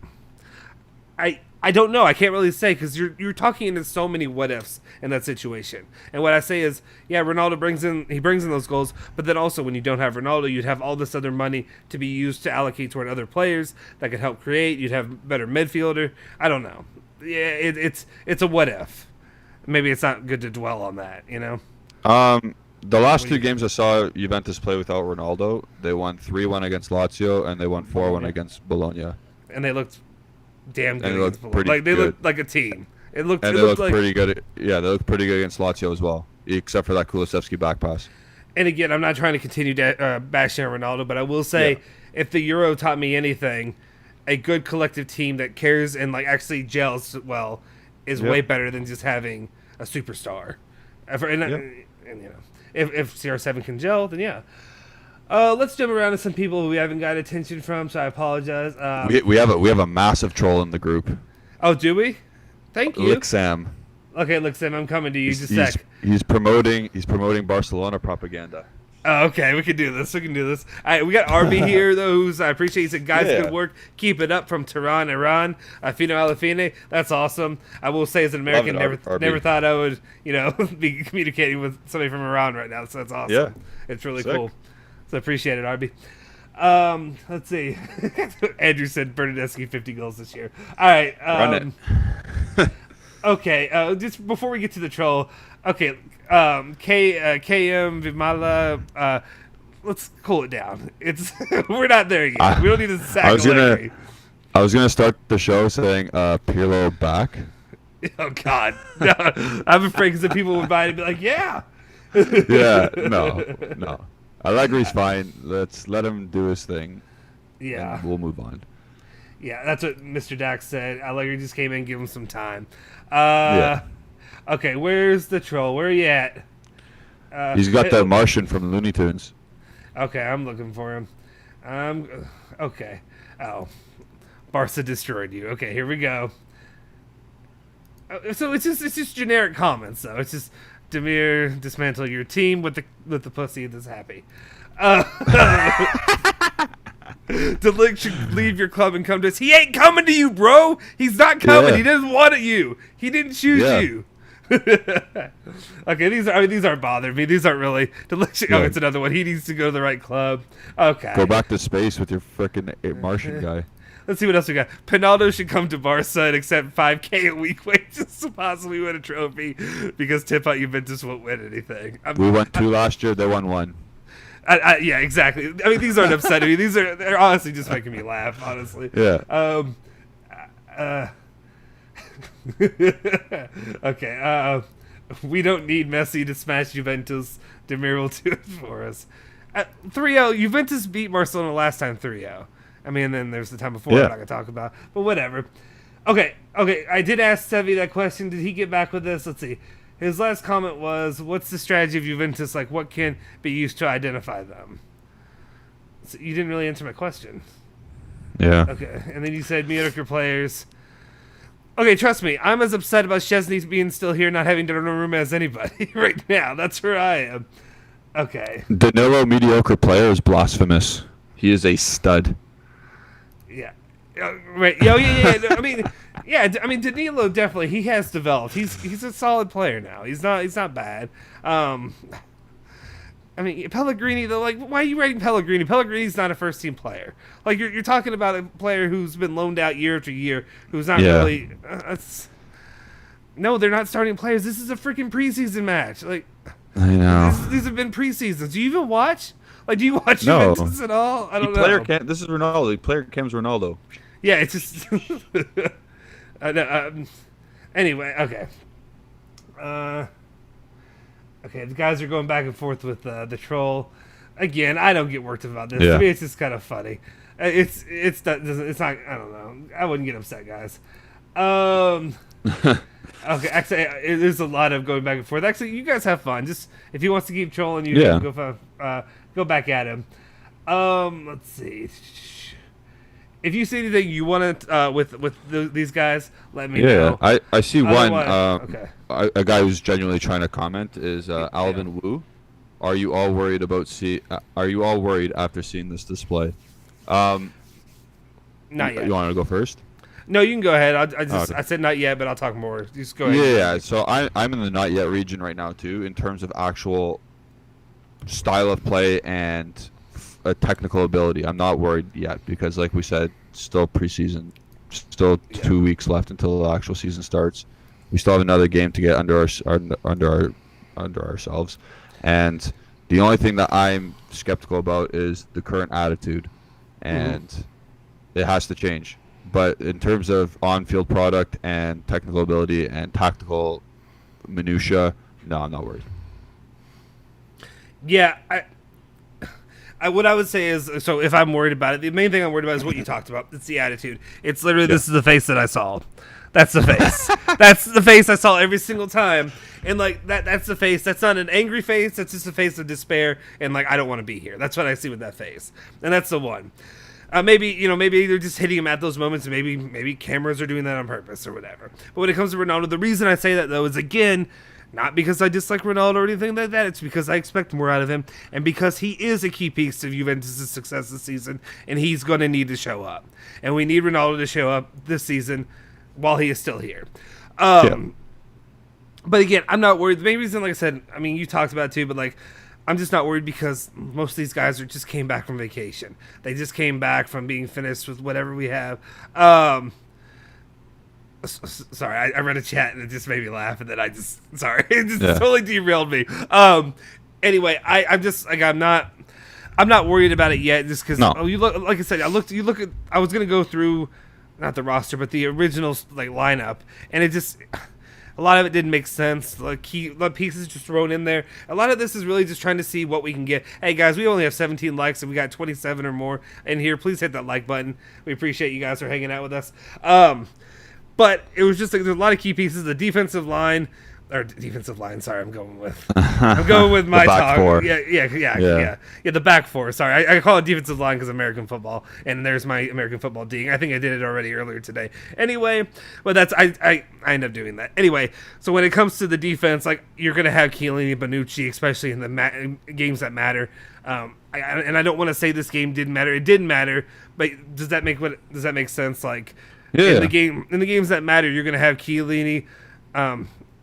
I don't know. I can't really say because you're talking into so many what ifs in that situation. And what I say is, yeah, Ronaldo brings in those goals, but then also when you don't have Ronaldo, you'd have all this other money to be used to allocate toward other players that could help create. You'd have better midfielder. I don't know. Yeah, it's a what if. Maybe it's not good to dwell on that. You know. The last two games I saw Juventus play without Ronaldo, they won 3-1 against Lazio and they won 4-1 against Bologna. And they looked damn good. And they looked pretty like they good. Looked like a team. They looked pretty good. Yeah, they looked pretty good against Lazio as well, except for that Kulusevski back pass. And again, I'm not trying to continue bashing on Ronaldo, but I will say, if the Euro taught me anything, a good collective team that cares and like actually gels well is way better than just having a superstar. And you know, if CR7 can gel, then yeah. Let's jump around to some people who we haven't got attention from, so I apologize. We have a massive troll in the group. Oh, do we? Thank you. Lick Sam. Okay, look, Sam, I'm coming to you. Just a sec. He's promoting Barcelona propaganda. Oh, okay, we can do this. All right, we got RB here, though, who's I appreciate. He said, guys, good work. Keep it up from Tehran, Iran. Fino Alafine. That's awesome. I will say, as an American, never thought I would, be communicating with somebody from Iran right now. So that's awesome. Yeah. It's really cool. So appreciate it, RB. Let's see. Andrew said Bernadeschi 50 goals this year. All right. Run it. Okay. Just before we get to the troll. Okay. KM Vimala. Let's cool it down. We're not there yet. We don't need to sack. I was gonna start the show saying Pirlo back. Oh God. No. I'm afraid because the people would buy it and be like, yeah. Yeah. No. Allegri's fine. Let's let him do his thing. Yeah. And we'll move on. Yeah, that's what Mr. Dax said. Allegri just came in, give him some time. Okay, where's the troll? Where are you at? He's got that Martian from Looney Tunes. Okay, I'm looking for him. Okay. Oh, Barca destroyed you. Okay, here we go. So it's just generic comments, though. It's just Demir, dismantle your team with the pussy that's happy. De Ligt should leave your club and come to us. He ain't coming to you, bro. He's not coming. Yeah. He doesn't want you. He didn't choose you. Okay, these aren't bothering me. These aren't really. De Ligt, oh, it's another one. He needs to go to the right club. Okay. Go back to space with your frickin' Martian guy. Let's see what else we got. Pinaldo should come to Barca and accept 5K a week wages to possibly win a trophy because tip out Juventus won't win anything. We won 2 last year. They won 1. Yeah, exactly. I mean, these aren't upsetting me. They're honestly just making me laugh, honestly. Yeah. Okay. We don't need Messi to smash Juventus. Demir will do it for us. 3-0. Juventus beat Barcelona last time 3-0. I mean, then there's the time before I'm not going to talk about. But whatever. Okay. I did ask Sevi that question. Did he get back with this? Let's see. His last comment was, what's the strategy of Juventus? Like, what can be used to identify them? So you didn't really answer my question. Yeah. Okay. And then you said mediocre players. Okay, trust me. I'm as upset about Szczesny being still here, not having Donnarumma as anybody right now. That's where I am. Okay. Danilo, mediocre player, is blasphemous. He is a stud. Yeah. Right. Yeah. I mean, Danilo definitely, he has developed. He's a solid player now. He's not bad. I mean, Pellegrini though, like, why are you writing Pellegrini? Pellegrini's not a first team player. Like, you're talking about a player who's been loaned out year after year, who's not really. No, they're not starting players. This is a freaking preseason match. Like, I know. These have been preseasons. Do you even watch? Like, do you watch Juventus at all? I don't know. This is Ronaldo. Player cam's Ronaldo. Yeah, it's just. Anyway, okay. Okay, the guys are going back and forth with the troll. Again, I don't get worked about this. Yeah. To me, it's just kind of funny. It's not. I don't know. I wouldn't get upset, guys. Okay, actually, there's a lot of going back and forth. Actually, you guys have fun. Just if he wants to keep trolling you, go back at him. Let's see. If you see anything you want with these guys, let me know. Yeah, I see one. Okay. A guy who's genuinely trying to comment is Alvin Wu. Are you all worried Are you all worried after seeing this display? Not yet. You want to go first? No, you can go ahead. Okay. I said not yet, but I'll talk more. Just go ahead. Yeah. So I'm in the not yet region right now too, in terms of actual style of play and technical ability. I'm not worried yet because, like we said, still preseason, still 2 weeks left until the actual season starts. We still have another game to get under ourselves, and the only thing that I'm skeptical about is the current attitude, and it has to change. But in terms of on-field product and technical ability and tactical minutia, no, I'm not worried. Yeah, what I would say is, so if I'm worried about it, the main thing I'm worried about is what you talked about. It's the attitude. It's literally, this is the face that I saw. That's the face. That's the face I saw every single time. And, like, that's the face. That's not an angry face. That's just a face of despair. And, like, I don't want to be here. That's what I see with that face. And that's the one. Maybe they're just hitting him at those moments. And maybe cameras are doing that on purpose or whatever. But when it comes to Ronaldo, the reason I say that, though, is, again, not because I dislike Ronaldo or anything like that. It's because I expect more out of him. And because he is a key piece of Juventus' success this season. And he's going to need to show up. And we need Ronaldo to show up this season while he is still here. But again, I'm not worried. The main reason, like I said, I mean, you talked about it too, but like, I'm just not worried because most of these guys just came back from vacation. They just came back from being finished with whatever we have. Sorry, I read a chat and it just made me laugh, and then it just totally derailed me. Anyway, I'm just like, I'm not worried about it yet, just because. No. You look, like I said, I was gonna go through, not the roster, but the original like lineup, and it just. A lot of it didn't make sense. Like pieces just thrown in there. A lot of this is really just trying to see what we can get. Hey guys, we only have 17 likes and we got 27 or more in here. Please hit that like button. We appreciate you guys for hanging out with us. But it was just like there's a lot of key pieces. The defensive line. Sorry, I'm going with my back talk. four. Yeah. The back four. Sorry, I call it defensive line because American football, and there's my American football ding. I think I did it already earlier today. Anyway, but that's I end up doing that anyway. So when it comes to the defense, like you're gonna have Chiellini, Bonucci, especially in the games that matter. I don't want to say this game didn't matter. It didn't matter, but does that make sense? Like in the games that matter, you're gonna have Chiellini.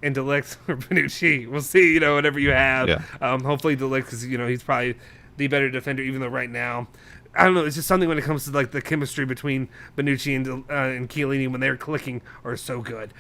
And Delict or Bonucci. We'll see, whatever you have. Yeah. Hopefully Delict, because, he's probably the better defender, even though right now, I don't know, it's just something when it comes to, like, the chemistry between Bonucci and Chiellini when they're clicking are so good.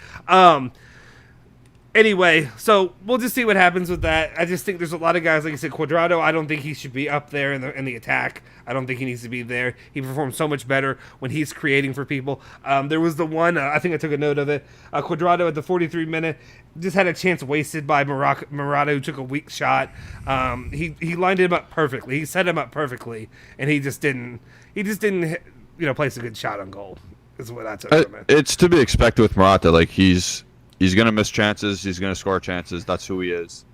Anyway, so we'll just see what happens with that. I just think there's a lot of guys, like you said, Cuadrado, I don't think he should be up there in the attack. I don't think he needs to be there. He performs so much better when he's creating for people. There was the one, I think I took a note of it, Cuadrado at the 43 minute, just had a chance wasted by Morata, who took a weak shot. He lined him up perfectly. He set him up perfectly, and he just didn't place a good shot on goal, is what I took from it. It's to be expected with Morata. Like, He's gonna miss chances. He's gonna score chances. That's who he is.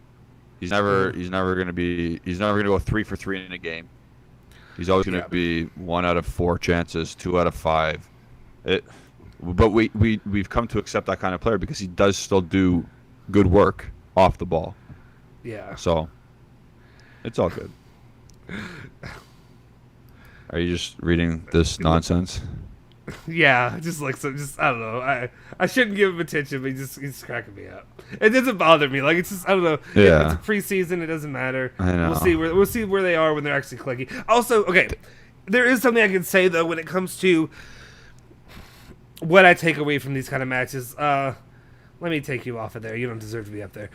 He's never gonna go 3 for 3 in a game. He's always gonna be 1 out of 4 chances, 2 out of 5. But we've come to accept that kind of player because he does still do good work off the ball. Yeah. So it's all good. Are you just reading this nonsense? Yeah, I don't know. I shouldn't give him attention, but he's cracking me up. It doesn't bother me. Like, it's just, I don't know. Yeah. It's a preseason. It doesn't matter. I know. We'll see where they are when they're actually clicking. Also, okay, there is something I can say though when it comes to what I take away from these kind of matches. Let me take you off of there. You don't deserve to be up there.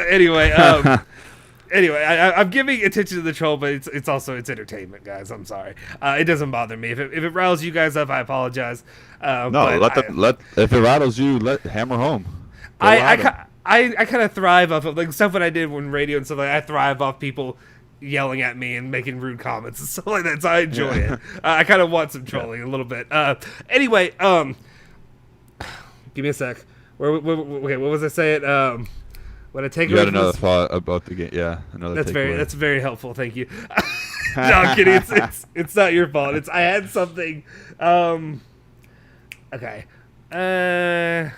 Anyway, I'm giving attention to the troll, but it's also entertainment, guys. I'm sorry. It doesn't bother me. If it riles you guys up, I apologize. No, if it rattles you, hammer home. I I kind of thrive off of like stuff when I did when radio and stuff like that. I thrive off people yelling at me and making rude comments and stuff like that. So I enjoy it. I kind of want some trolling a little bit. Anyway, give me a sec. Okay, what was I saying? When I take you had another thought about the game. Yeah, another. That's very helpful. Thank you. No, I'm kidding. It's not your fault. I had something. Okay. Damn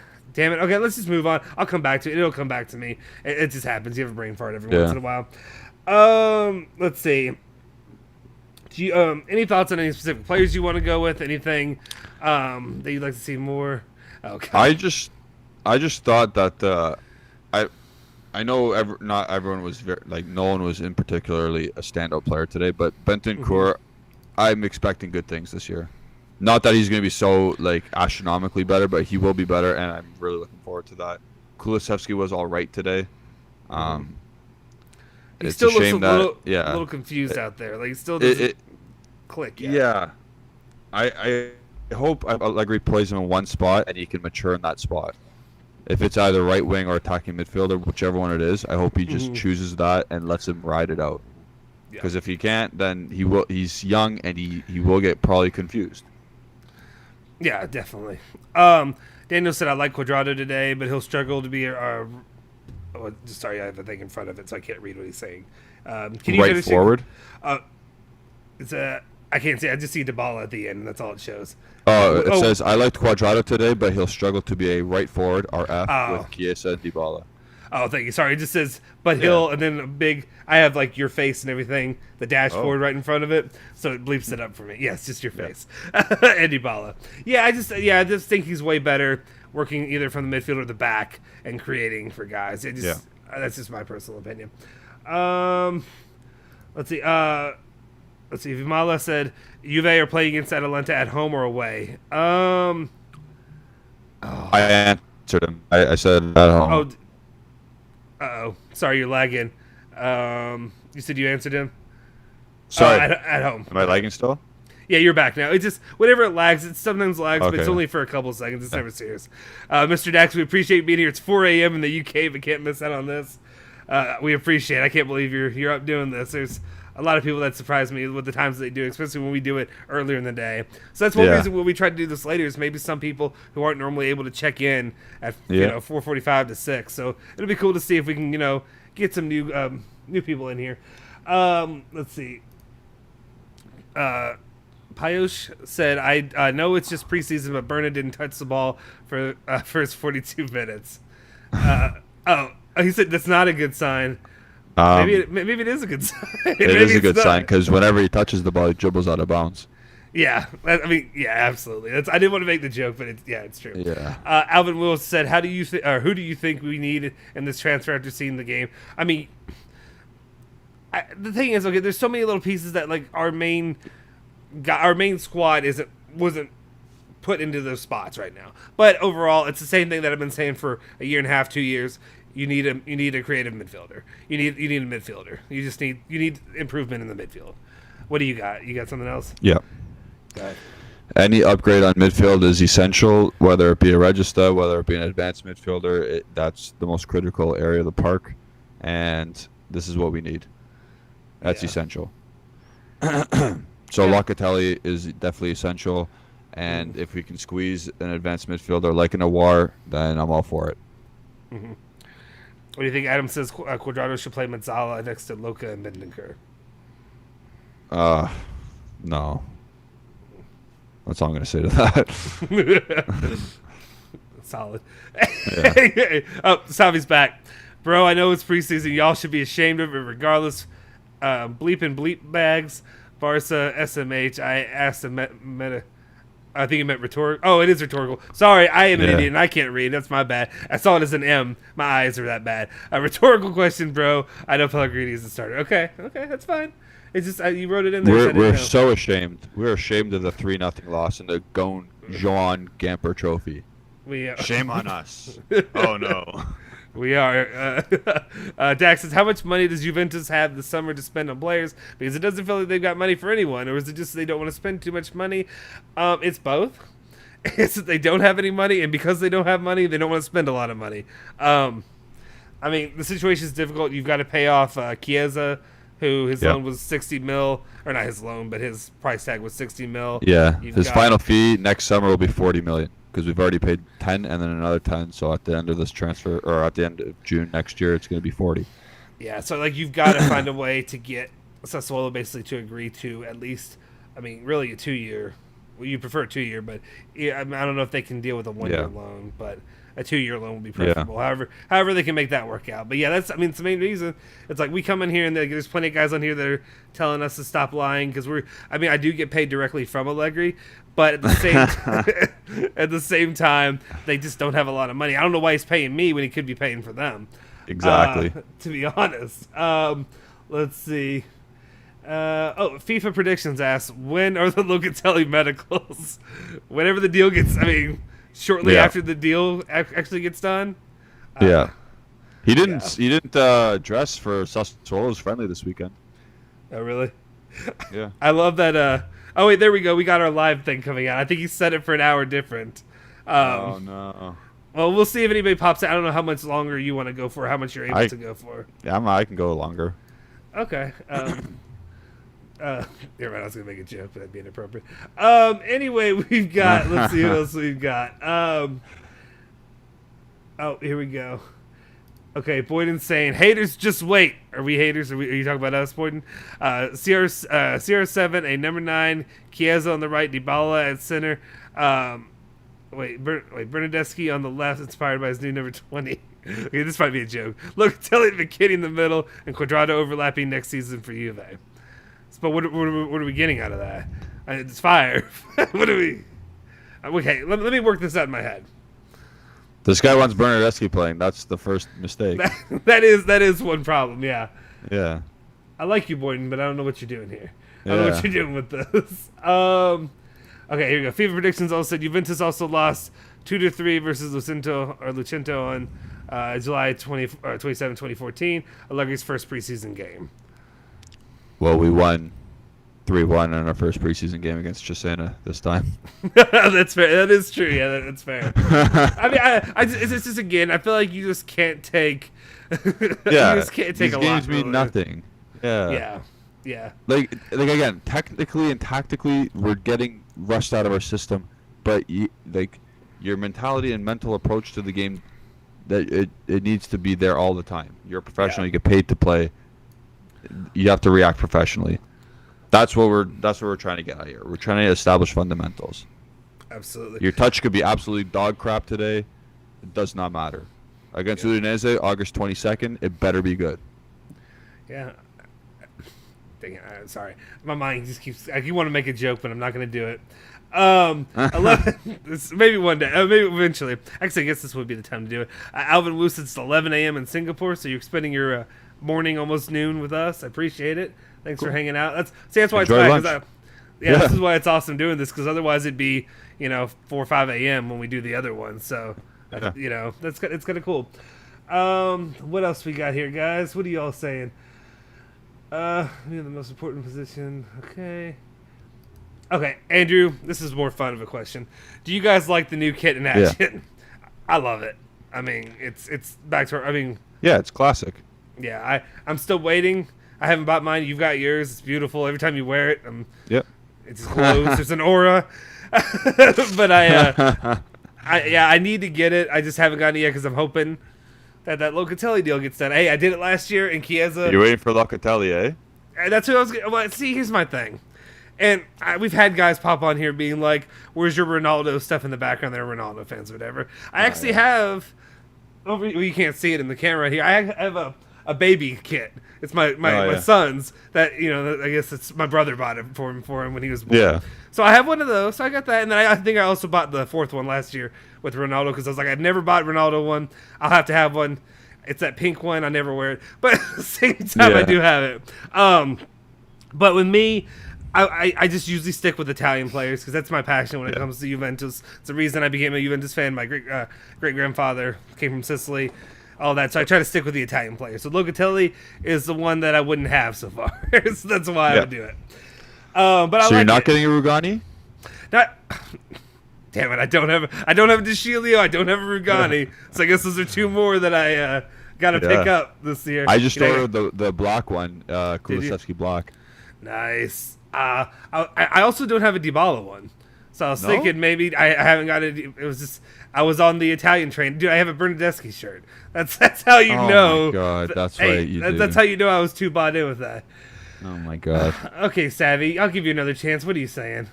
it. Okay, let's just move on. I'll come back to it. It'll come back to me. It just happens. You have a brain fart every once in a while. Let's see. Do you any thoughts on any specific players you want to go with? Anything that you'd like to see more? Okay. I just thought that I know not everyone was no one was in particularly a standout player today, but Bianconeri, I'm expecting good things this year. Not that he's going to be so like astronomically better, but he will be better, and I'm really looking forward to that. Kulusevski was all right today. He still looks a little confused out there. Like he still doesn't click yet. Yeah, I hope Allegri plays him in one spot and he can mature in that spot. If it's either right wing or attacking midfielder, whichever one it is, I hope he just chooses that and lets him ride it out. Because if he can't, then he's young and he will get probably confused. Yeah, definitely. Daniel said, I like Cuadrado today, but he'll struggle to be sorry, I have a thing in front of it, so I can't read what he's saying. Can you right forward? I can't see. I just see Dybala at the end, and that's all it shows. It says, I liked Cuadrado today, but he'll struggle to be a right forward, RF, with Chiesa and Dybala. Oh, thank you. Sorry, it just says, but he'll, and then a big, I have like your face and everything, the dashboard right in front of it, so it bleeps it up for me. Yes, just your face. And Dybala. Yeah, I just think he's way better working either from the midfield or the back and creating for guys. That's just my personal opinion. Let's see. Vimala said, Juve are playing against Atalanta at home or away. I answered him. I said at home. Uh-oh. Sorry, you're lagging. You said you answered him? Sorry. At home. Am I lagging still? Yeah, you're back now. It just, whenever it lags, it sometimes lags, but it's only for a couple of seconds. It's never serious. Mr. Dax, we appreciate being here. It's 4 a.m. in the UK, but can't miss out on this. We appreciate it. I can't believe you're up doing this. There's a lot of people that surprise me with the times they do, especially when we do it earlier in the day. So that's one reason when we try to do this later is maybe some people who aren't normally able to check in at 4:45 to 6. So it'll be cool to see if we can get some new people in here. Let's see. Payush said, I know it's just preseason, but Berna didn't touch the ball for his 42 minutes. He said that's not a good sign. Maybe it is a good sign. It is a good sign because whenever he touches the ball, he dribbles out of bounds. Yeah, absolutely. I didn't want to make the joke, but it's true. Yeah. Alvin Wills said, who do you think we need in this transfer after seeing the game? I mean, the thing is, there's so many little pieces that like our main squad wasn't put into those spots right now. But overall, it's the same thing that I've been saying for a year and a half, 2 years. You need a creative midfielder. You need a midfielder. You need improvement in the midfield. What do you got? You got something else? Yeah. Any upgrade on midfield is essential, whether it be a regista, whether it be an advanced midfielder. That's the most critical area of the park, and this is what we need. That's essential. So Locatelli is definitely essential, and if we can squeeze an advanced midfielder like an Awar, then I'm all for it. Mm-hmm. What do you think? Adam says Cuadrado should play Mezzala next to Loca and Bentancur. No. That's all I'm going to say to that. Solid. Yeah. Savi's back. Bro, I know it's preseason. Y'all should be ashamed of it regardless. Bleep and bleep bags. Barca, SMH. I asked meta. I think it meant rhetorical. Oh, it is rhetorical. Sorry, I am an idiot and I can't read. That's my bad. I saw it as an M. My eyes are that bad. A rhetorical question, bro. I know Pellegrini is the starter. Okay, that's fine. It's just you wrote it in there. We're so ashamed. We're ashamed of the 3-0 loss in the Joan Gamper Trophy. Shame on us. Oh no. We are. Dax says, how much money does Juventus have this summer to spend on players? Because it doesn't feel like they've got money for anyone. Or is it just they don't want to spend too much money? It's both. It's that they don't have any money, and because they don't have money, they don't want to spend a lot of money. I mean, the situation is difficult. You've got to pay off Chiesa, who his loan was 60 mil, or not his loan, but his price tag was 60 mil. Yeah, his final fee next summer will be 40 million because we've already paid 10 and then another 10. So at the end of this transfer, or at the end of June next year, it's going to be 40. Yeah, so like you've got to find a way to get Sassuolo basically to agree to at least, I mean, really a 2-year. Well, you prefer a 2-year, but I don't know if they can deal with a 1-year loan, but a 2-year loan would be preferable. However, they can make that work out. But yeah, it's the main reason. It's like we come in here and there's plenty of guys on here that are telling us to stop lying because I do get paid directly from Allegri, but at the same time, they just don't have a lot of money. I don't know why he's paying me when he could be paying for them. Exactly. To be honest. Let's see. FIFA Predictions asks, when are the Locatelli medicals? Whenever the deal gets, shortly after the deal actually gets done. He didn't dress for Sassuolo's friendly this weekend. Oh, really? Yeah. I love that. Oh, wait, there we go. We got our live thing coming out. I think he set it for an hour different. Oh, no. Well, we'll see if anybody pops out. I don't know how much longer you want to go for, how much you're able to go for. Yeah, I can go longer. Okay. You're right, I was going to make a joke, but that'd be inappropriate. Anyway, we've got, let's see what else we've got. Here we go. Okay, Boyden's saying, haters, just wait. Are we haters? Are you talking about us, Boyden? CR7, a number 9, Chiesa on the right, Dybala at center. Bernardeschi on the left, inspired by his new number 20. Okay, this might be a joke. Locatelli and McKinney in the middle, and Quadrado overlapping next season for Juve. But what are we getting out of that? It's fire. What are we? Okay, let me work this out in my head. This guy wants Bernardeschi playing. That's the first mistake. That is one problem. Yeah. Yeah. I like you, Boyden, but I don't know what you're doing here. I don't know what you're doing with this. Okay, here we go. FIFA predictions also said Juventus also lost 2-3 versus Lucento on July 27, 2014. Allegri's first preseason game. Well, we won 3-1 in our first preseason game against Cesena this time. That's fair. That is true. Yeah, that's fair. It's just again, I feel like you just can't take. You just can't take these a games lot. Mean nothing. Yeah. Yeah. Like again, technically and tactically, we're getting rushed out of our system, but your mentality and mental approach to the game, that it needs to be there all the time. You're a professional. You get paid to play. You have to react professionally. That's what we're trying to get out here. We're trying to establish fundamentals. Absolutely. Your touch could be absolutely dog crap today. It does not matter. Against Udinese, August 22nd, it better be good. Yeah. Dang it, I'm sorry. My mind just keeps. I want to make a joke, but I'm not going to do it. 11. Maybe one day. Maybe eventually. Actually, I guess this would be the time to do it. Alvin Woos, it's 11 a.m. in Singapore, so you're spending your morning, almost noon, with us. I appreciate it. Thanks for hanging out. That's why Enjoy it's lunch. This is why it's awesome doing this, because otherwise it'd be 4 or 5 a.m. when we do the other one. So it's kind of cool. What else we got here, guys? What are y'all saying? The most important position. Okay, Andrew, this is more fun of a question. Do you guys like the new kit in action? Yeah. I love it. I mean, it's back to yeah, it's classic. Yeah, I'm still waiting. I haven't bought mine. You've got yours. It's beautiful. Every time you wear it, yep, it just glows. There's an aura. But I need to get it. I just haven't gotten it yet because I'm hoping that Locatelli deal gets done. Hey, I did it last year in Chiesa. You're waiting for Locatelli, eh? And that's what I was. Well, see, here's my thing. And we've had guys pop on here being like, "Where's your Ronaldo stuff in the background?" They're Ronaldo fans, or whatever. I actually have. Well, you can't see it in the camera here. I have a baby kit. It's my son's. That I guess it's my brother bought it for him when he was born. Yeah. So I have one of those. So I got that, and then I think I also bought the fourth one last year with Ronaldo because I was like, I've never bought Ronaldo one. I'll have to have one. It's that pink one. I never wear it, but at the same time, I do have it. But with me, I just usually stick with Italian players because that's my passion when it comes to Juventus. It's the reason I became a Juventus fan. My great grandfather came from Sicily, all that. So I try to stick with the Italian players. So Locatelli is the one that I wouldn't have so far. So that's why I would do it. But so you're not getting a Rugani? Damn it! I don't have a De Sciglio. I don't have a Rugani. So I guess those are two more that Got to pick up this year. I just ordered the block one, Kulusevski block. Nice. I also don't have a Dybala one. So I was thinking maybe I haven't got it. It was just I was on the Italian train. Dude, I have a Bernardeschi shirt. That's how you know. Oh my god, that's right. You do. That's how you know I was too bought in with that. Oh my god. Okay, Savvy, I'll give you another chance. What are you saying?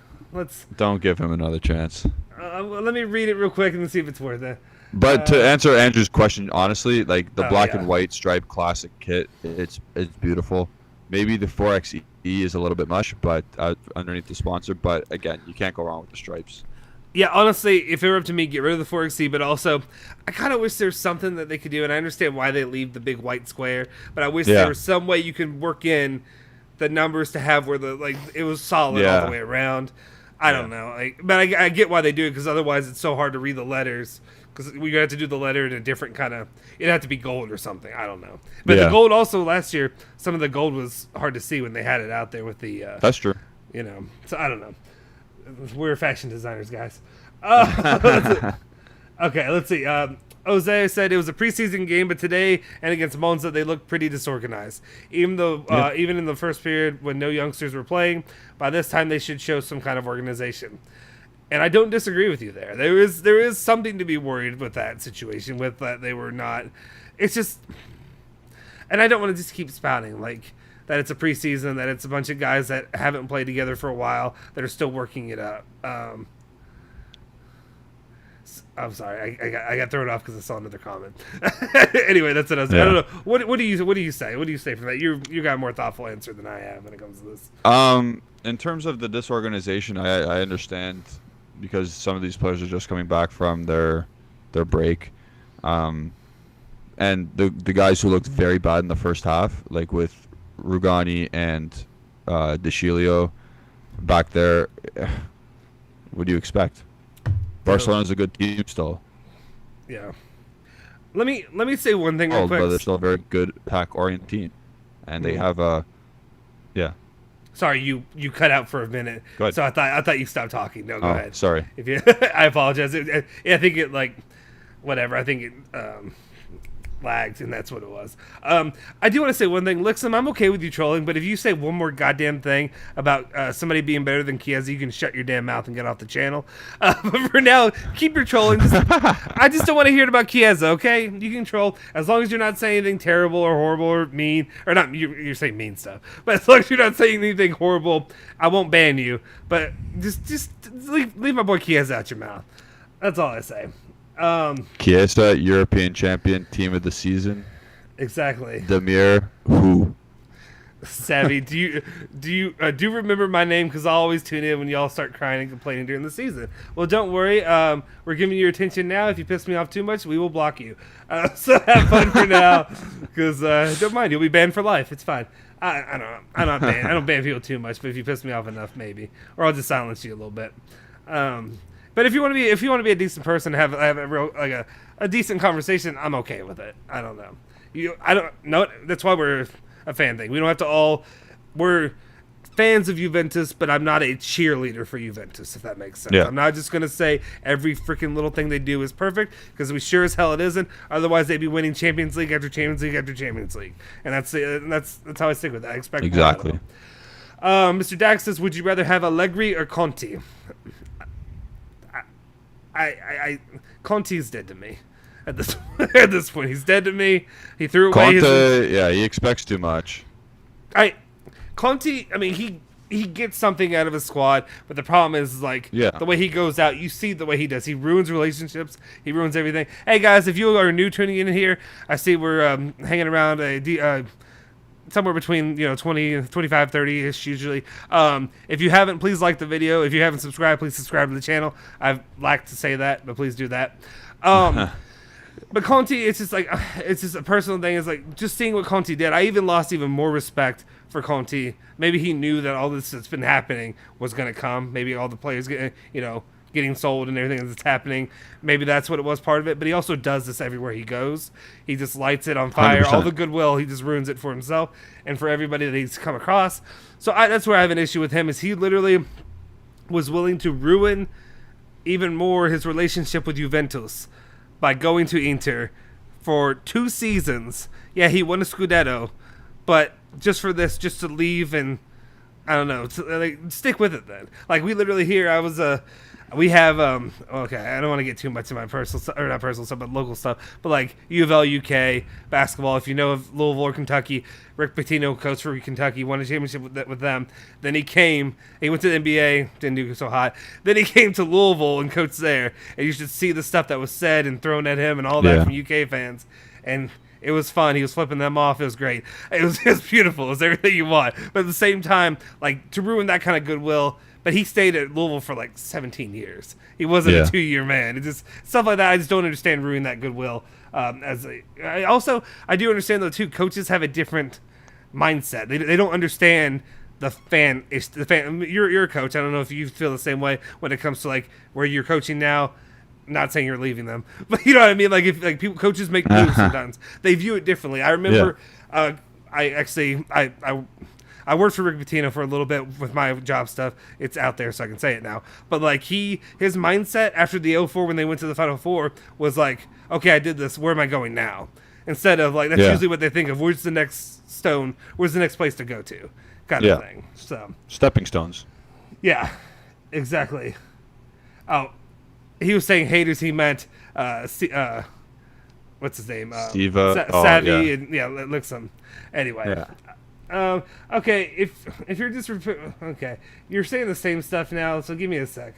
Don't give him another chance. Well, let me read it real quick and see if it's worth it. But to answer Andrew's question, honestly, like the black and white striped classic kit, it's beautiful. Maybe the 4XE is a little bit much, but underneath the sponsor. But again, you can't go wrong with the stripes. Yeah, honestly, if it were up to me, get rid of the 4XE. But also, I kind of wish there was something that they could do. And I understand why they leave the big white square, but I wish there was some way you can work in the numbers to have where it was solid all the way around. I don't know, but I get why they do it, because otherwise it's so hard to read the letters. Because we have to do the letter in a different kind of. It'd have to be gold or something. I don't know. But the gold also last year, some of the gold was hard to see when they had it out there with the. That's true. You know, so I don't know. We're fashion designers, guys. Okay, let's see. Jose said it was a preseason game, but today and against Monza, they looked pretty disorganized. Even though, even in the first period when no youngsters were playing, by this time they should show some kind of organization. And I don't disagree with you there. There is something to be worried with that situation. With that, they were not. It's just, and I don't want to just keep spouting like that. It's a preseason. That it's a bunch of guys that haven't played together for a while that are still working it up. I'm sorry, I got thrown off because I saw another comment. Anyway, that's what I was. I don't know. What do you say? What do you say from that? You got a more thoughtful answer than I have when it comes to this. In terms of the disorganization, I understand, because some of these players are just coming back from their break, and the guys who looked very bad in the first half, like with Rugani and De Sciglio back there. What do you expect? Barcelona's a good team still. Yeah. Let me say one thing real quick. But they're still a very good attack-oriented team, and they have a. Yeah. Sorry, you cut out for a minute. Go ahead. So I thought you stopped talking. No, go ahead. Sorry. If you, I apologize. I think it whatever. I think it lagged, and that's what it was. I do want to say one thing. Lixum, I'm okay with you trolling, but if you say one more goddamn thing about somebody being better than Chiesa, you can shut your damn mouth and get off the channel. But for now, keep your trolling. I just don't want to hear it about Chiesa, okay? You can troll as long as you're not saying anything terrible or horrible or mean. Or not, you're saying mean stuff. But as long as you're not saying anything horrible, I won't ban you. But just leave my boy Chiesa out your mouth. That's all I say. Chiesa, European champion, team of the season. Exactly. Demir, who? Savvy, do you remember my name? Because I always tune in when y'all start crying and complaining during the season. Well, don't worry. We're giving you your attention now. If you piss me off too much, we will block you. So have fun for now. Because don't mind, you'll be banned for life. It's fine. I don't ban people too much, but if you piss me off enough, maybe, or I'll just silence you a little bit. But if you want to be a decent person, have a real a decent conversation, I'm okay with it. I don't know. I don't know. That's why we're a fan thing. We don't have to all. We're fans of Juventus, but I'm not a cheerleader for Juventus, if that makes sense. Yeah. I'm not just gonna say every freaking little thing they do is perfect, because we sure as hell it isn't. Otherwise, they'd be winning Champions League after Champions League after Champions League, and that's how I stick with that. I expect exactly. Mr. Dax says, "Would you rather have Allegri or Conte?" Conte's dead to me at this point. He's dead to me. He threw away he expects too much. Conte, I mean, he gets something out of his squad, but the problem is the way he goes out. You see the way he does. He ruins relationships. He ruins everything. Hey guys, if you are new tuning in here, I see we're hanging around somewhere between 20, 25, 30-ish usually. If you haven't, please like the video. If you haven't subscribed, please subscribe to the channel. I'd like to say that, but please do that. But Conte, it's just a personal thing. It's like just seeing what Conte did. I even lost even more respect for Conte. Maybe he knew that all this that's been happening was going to come. Maybe all the players getting sold and everything that's happening. Maybe that's what it was, part of it. But he also does this everywhere he goes. He just lights it on fire. 100%. All the goodwill, he just ruins it for himself and for everybody that he's come across. So that's where I have an issue with him, is he literally was willing to ruin even more his relationship with Juventus by going to Inter for 2 seasons. Yeah, he won a Scudetto, but just for this, just to leave and I don't know, like, stick with it then. Like we literally here, we have okay, I don't want to get too much in my personal or not personal stuff, but local stuff. But like U of L UK basketball, if you know of Louisville or Kentucky, Rick Pitino coached for Kentucky, won a championship with them. Then he went to the NBA, didn't do so hot. Then he came to Louisville and coached there, and you should see the stuff that was said and thrown at him and all that from UK fans. And it was fun. He was flipping them off. It was great. It was beautiful. It was everything you want. But at the same time, like, to ruin that kind of goodwill. But he stayed at Louisville for like 17 years. He wasn't a 2-year man. It just stuff like that. I just don't understand ruining that goodwill. I do understand though too. Coaches have a different mindset. They don't understand the fan. You're a coach. I don't know if you feel the same way when it comes to like where you're coaching now. Not saying you're leaving them, but you know what I mean. Like if like coaches make moves sometimes, they view it differently. I remember, I worked for Rick Pitino for a little bit with my job stuff. It's out there, so I can say it now. But like his mindset after the 04 when they went to the Final Four was like, okay, I did this. Where am I going now? Instead of like that's usually what they think of. Where's the next stone? Where's the next place to go to? Kind of thing. So stepping stones. Yeah, exactly. Oh. He was saying haters. He meant, what's his name? Steve. Savvy and Lixum. Anyway. Yeah. Okay. If you're just okay, you're saying the same stuff now. So give me a sec.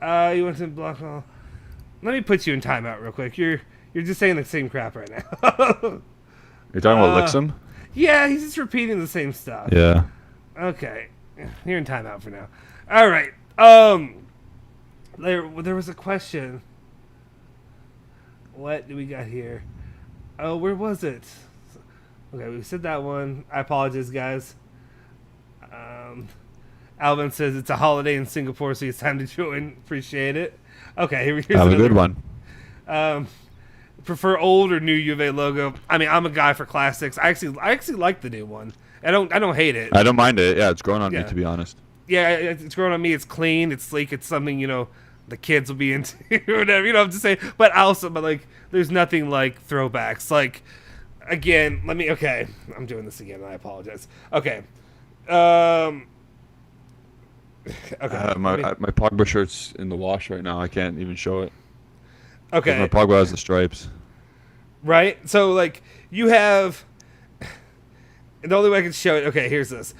You went to block. Let me put you in timeout real quick. You're just saying the same crap right now. You're talking about Lixum? Yeah, he's just repeating the same stuff. Yeah. Okay. You're in timeout for now. All right. There was a question. What do we got here? Oh, where was it? Okay, we said that one. I apologize, guys. Alvin says it's a holiday in Singapore, so it's time to join. Appreciate it. Okay, here's have a good one. Prefer old or new U of A logo? I mean, I'm a guy for classics. I actually like the new one. I don't hate it. I don't mind it. Yeah, it's growing on me, to be honest. Yeah, it's growing on me. It's clean. It's sleek. It's something the kids will be into or whatever, I'm just saying. But like, there's nothing like throwbacks. Like, again, okay, I'm doing this again. I apologize. Okay. Okay. My Pogba shirt's in the wash right now. I can't even show it. Okay. My Pogba has the stripes. Right? So, like, you have... The only way I can show it... Okay, here's this.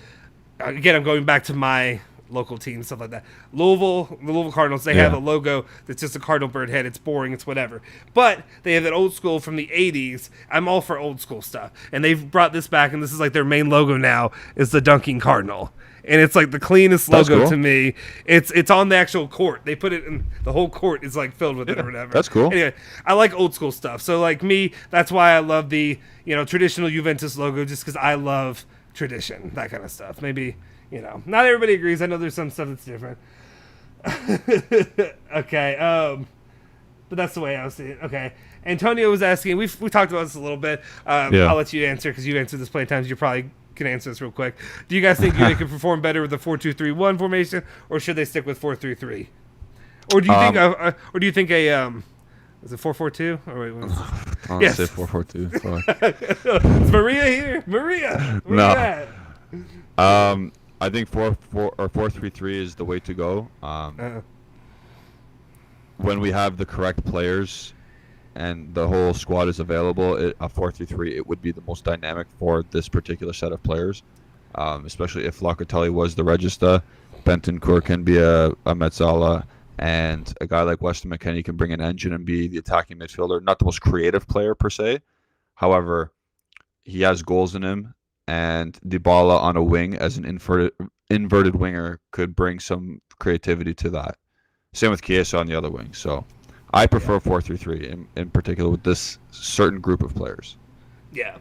Again, I'm going back to my local team, stuff like that. The Louisville Cardinals, they have a logo that's just a cardinal bird head. It's boring, it's whatever. But they have that old school from the 80s. I'm all for old school stuff. And they've brought this back, and this is like their main logo now, is the dunking cardinal. And it's like the cleanest logo to me. It's on the actual court. They put it in, the whole court is like filled with it or whatever. That's cool. Anyway, I like old school stuff. So like me, that's why I love the, traditional Juventus logo, just because I love tradition, that kind of stuff. Maybe... not everybody agrees. I know there's some stuff that's different. Okay, but that's the way I was seeing it. Okay, Antonio was asking. We talked about this a little bit. I'll let you answer because you've answered this plenty of times. You probably can answer this real quick. Do you guys think they could perform better with the 4-2-3-1 formation, or should they stick with 4-3-3? Or do you think a is it 4-4-2? Or wait, yes, say 4-4-2. Is Maria here? Maria, where you at? I think 4-3-3 is the way to go. When we have the correct players and the whole squad is available, a 4-3-3 it would be the most dynamic for this particular set of players. Especially if Locatelli was the regista, Bentancur can be a Mezzala, and a guy like Weston McKennie can bring an engine and be the attacking midfielder. Not the most creative player per se, however, he has goals in him. And Dybala on a wing as an inverted winger could bring some creativity to that. Same with Chiesa on the other wing. So I prefer 4-3-3 in particular with this certain group of players. Yeah,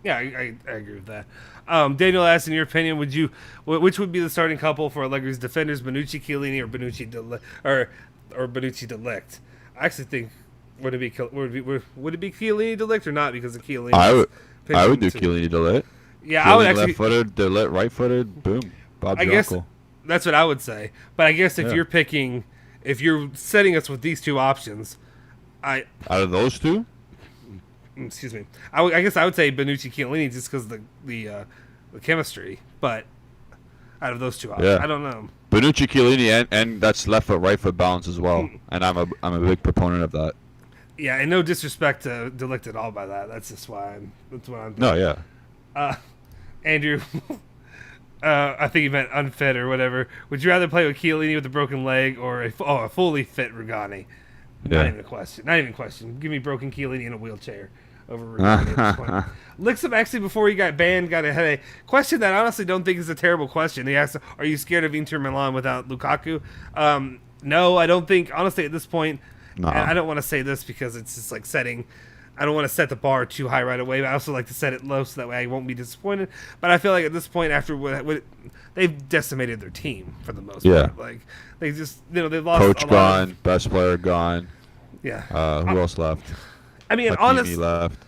I agree with that. Daniel asked, in your opinion, which would be the starting couple for Allegri's defenders, Bonucci, Chiellini, or Bonucci Bonucci de Ligt? I actually think would it be Chiellini de Ligt or not because of Chiellini? I would do Chiellini de Ligt. Yeah, I would actually left-footed, de Ligt right-footed. Boom, Bob's your uncle. That's what I would say. But I guess if you're setting us with these two options, out of those two, excuse me. I guess I would say Bonucci Chiellini just because the chemistry, but out of those two options, I don't know. Bonucci Chiellini and that's left foot right foot balance as well, and I'm a big proponent of that. Yeah, and no disrespect to De Ligt at all by that. That's just why that's what I'm doing. No, yeah. Andrew, I think you meant unfit or whatever. Would you rather play with Chiellini with a broken leg or a fully fit Rugani? Yeah. Not even a question. Give me broken Chiellini in a wheelchair over Rugani at this point. Lixum actually, before he got banned, had a question that I honestly don't think is a terrible question. He asked, are you scared of Inter Milan without Lukaku? No, I don't think, honestly, at this point, no. And I don't want to say this because it's just like I don't want to set the bar too high right away, but I also like to set it low so that way I won't be disappointed. But I feel like at this point, after what they've decimated their team for the most part. Like, they just, they lost Coach gone, best player gone. Yeah. Who else left? I mean, Hakimi left.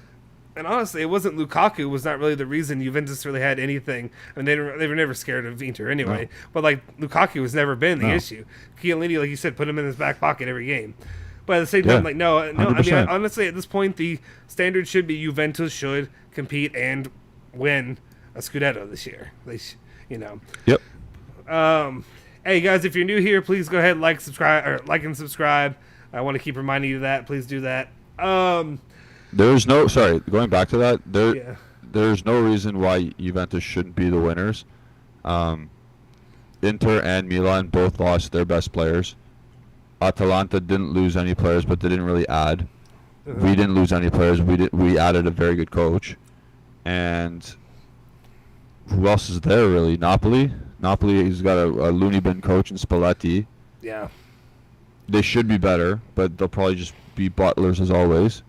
And honestly, it wasn't Lukaku was not really the reason Juventus really had anything. I mean, they were never scared of Inter anyway. No. But, like, Lukaku has never been the issue. Chiellini, like you said, put him in his back pocket every game. But at the same time, like, no. 100%. I mean, honestly, at this point, the standard should be Juventus should compete and win a Scudetto this year. Yep. Hey, guys, if you're new here, please go ahead and like and subscribe. I want to keep reminding you of that. Please do that. Going back to that, there's no reason why Juventus shouldn't be the winners. Inter and Milan both lost their best players. Atalanta didn't lose any players, but they didn't really add. We didn't lose any players. We added a very good coach. And who else is there, really? Napoli has got a loony bin coach in Spalletti. Yeah. They should be better, but they'll probably just be butlers as always.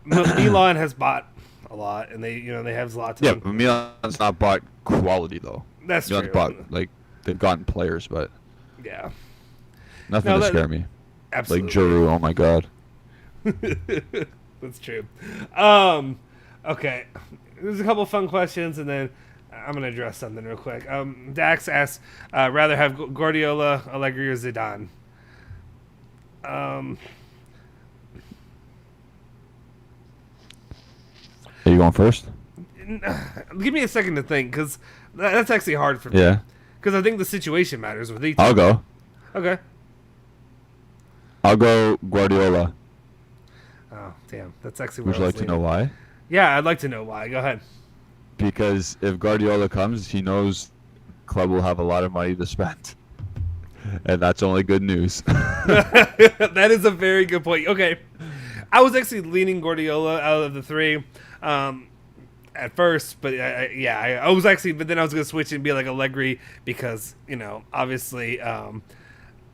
Milan has bought a lot, and they have Zlatan. Yeah, but Milan's not bought quality, though. That's Milan's true. They've gotten players, but... Yeah. Nothing to scare me. Absolutely. Like Giroud, oh my god. That's true. Okay. There's a couple fun questions, and then I'm going to address something real quick. Dax asks, rather have Guardiola, Allegri, or Zidane? Are you going first? Give me a second to think, because that's actually hard for me. Yeah. Because I think the situation matters with each. I'll go. Okay. I'll go Guardiola. Oh, damn. That's actually Would you like to know why? Yeah, I'd like to know why. Go ahead. Because if Guardiola comes, he knows club will have a lot of money to spend. And that's only good news. That is a very good point. Okay. I was actually leaning Guardiola out of the three at first, but I was actually, but then I was going to switch and be like Allegri because, obviously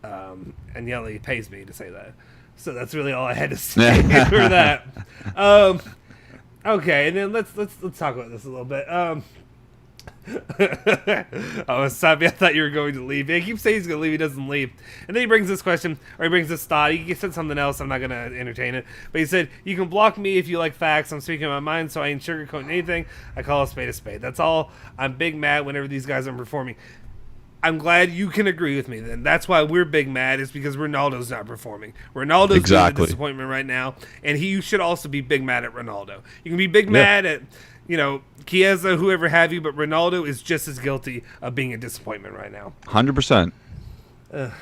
Agnelli pays me to say that. So that's really all I had to say for that. Okay, and then let's talk about this a little bit. I thought you were going to leave. He keeps saying he's going to leave. He doesn't leave. And then he brings this question, or he brings this thought. He said something else. I'm not going to entertain it. But he said, you can block me if you like facts. I'm speaking my mind, so I ain't sugarcoating anything. I call a spade a spade. That's all. I'm big mad whenever these guys aren't performing. I'm glad you can agree with me then. That's why we're big mad is because Ronaldo's not performing. Ronaldo's being a disappointment right now, and you should also be big mad at Ronaldo. You can be big mad at, Chiesa, whoever have you, but Ronaldo is just as guilty of being a disappointment right now. 100%. Let's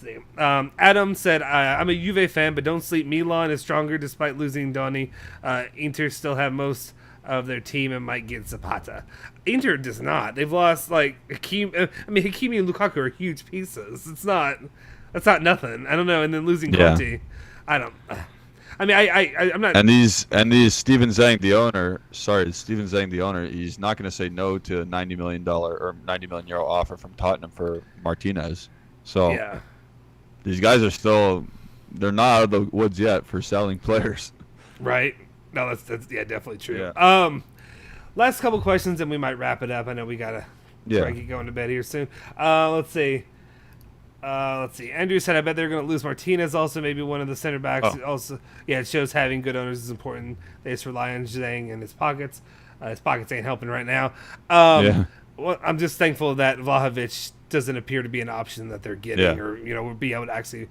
see. Adam said, I'm a Juve fan, but don't sleep. Milan is stronger despite losing Donny. Inter still have most of their team and might get Zapata. Inter does not. They've lost Hakimi and Lukaku are huge pieces. That's not nothing. I don't know. And then losing Conte, I don't. I mean, I'm not. And these Steven Zhang, the owner, he's not going to say no to a $90 million or €90 million offer from Tottenham for Martinez. So these guys are still, they're not out of the woods yet for selling players. Right. No, that's definitely true. Yeah. Last couple questions, and we might wrap it up. I know we gotta try to get going to bed here soon. Let's see. Andrew said, I bet they're going to lose Martinez. Also, maybe one of the center backs. Also, it shows having good owners is important. They just rely on Zhang and his pockets. His pockets ain't helping right now. Well, I'm just thankful that Vlahovic doesn't appear to be an option that they're getting or would be able to actually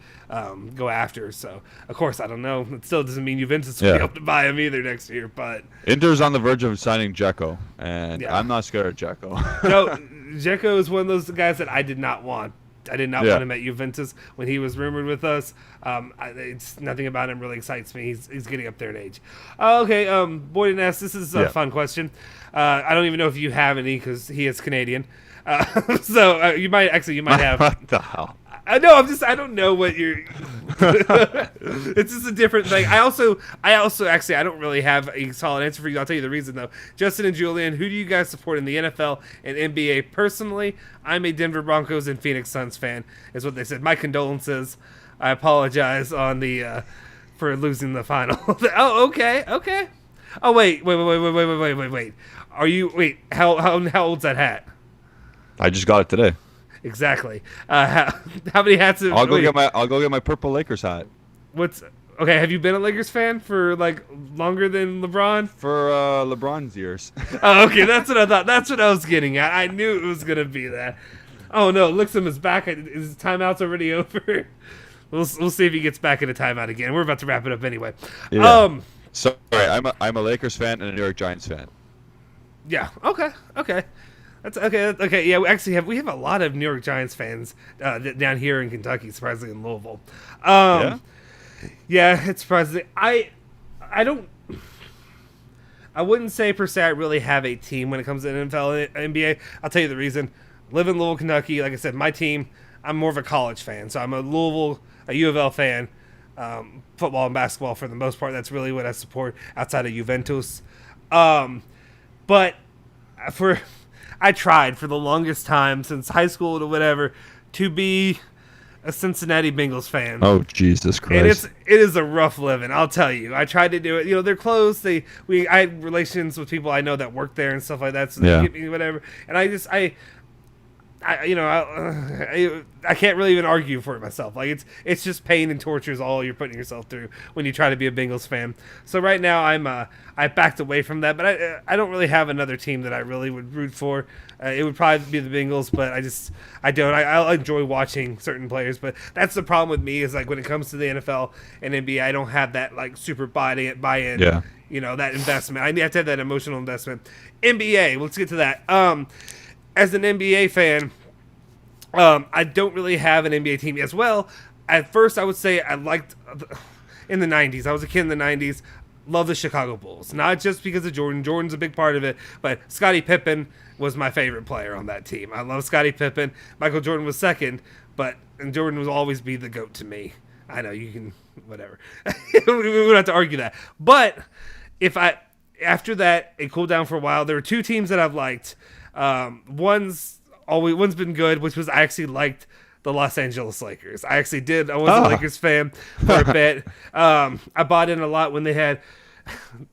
go after. So of course I don't know. It still doesn't mean Juventus will be able to buy him either next year. But Inter's on the verge of signing Dzeko, and I'm not scared of Dzeko. No, Dzeko is one of those guys that I did not want. I did not want him at Juventus when he was rumored with us. It's nothing about him really excites me. He's getting up there in age. Okay, Boyden asks, this is a fun question. I don't even know if you have any because he is Canadian. So you might have. What the hell? I don't know what you're. It's just a different thing. I also actually I don't really have a solid answer for you. I'll tell you the reason though. Justin and Julian, who do you guys support in the NFL and NBA? Personally, I'm a Denver Broncos and Phoenix Suns fan. Is what they said. My condolences. I apologize on the for losing the final. Oh, okay. Oh wait. Are you how old's that hat? I just got it today. Exactly. How many hats? I'll go get my purple Lakers hat. Okay? Have you been a Lakers fan for like longer than LeBron? For LeBron's years. Oh, okay. That's what I thought. That's what I was getting at. I knew it was gonna be that. Oh no, Lixum is back. His timeout's already over. We'll see if he gets back in a timeout again. We're about to wrap it up anyway. Yeah. Sorry, I'm a Lakers fan and a New York Giants fan. Yeah. Okay. That's okay. Okay. Yeah. We have a lot of New York Giants fans down here in Kentucky. Surprisingly, in Louisville. Yeah. It's surprising. I wouldn't say per se I really have a team when it comes to NFL and NBA. I'll tell you the reason. Live in Louisville, Kentucky. Like I said, my team. I'm more of a college fan, so I'm a U of L fan. Football and basketball for the most part. That's really what I support outside of Juventus. But I tried for the longest time since high school to whatever to be a Cincinnati Bengals fan. Oh, Jesus Christ. And it is a rough living, I'll tell you. I tried to do it. They're close. I had relations with people I know that work there and stuff like that, so they get me whatever. And I can't really even argue for it myself. Like it's just pain and torture is all you're putting yourself through when you try to be a Bengals fan. So right now I backed away from that, but I don't really have another team that I really would root for. It would probably be the Bengals, but I don't. I'll enjoy watching certain players, but that's the problem with me is like when it comes to the NFL and NBA, I don't have that like super buy-in. Yeah. That investment. I have to have that emotional investment. NBA. Let's get to that. As an NBA fan, I don't really have an NBA team as well. At first, I would say I liked in the 90s. I was a kid in the 90s. Love the Chicago Bulls. Not just because of Jordan. Jordan's a big part of it, but Scottie Pippen was my favorite player on that team. I love Scottie Pippen. Michael Jordan was second, and Jordan will always be the GOAT to me. I know you can, whatever. We don't have to argue that. But after that, it cooled down for a while. There were two teams that I've liked. One's been good, which was I actually liked the Los Angeles Lakers. I actually did. I was a Lakers fan for a bit. I bought in a lot when they had.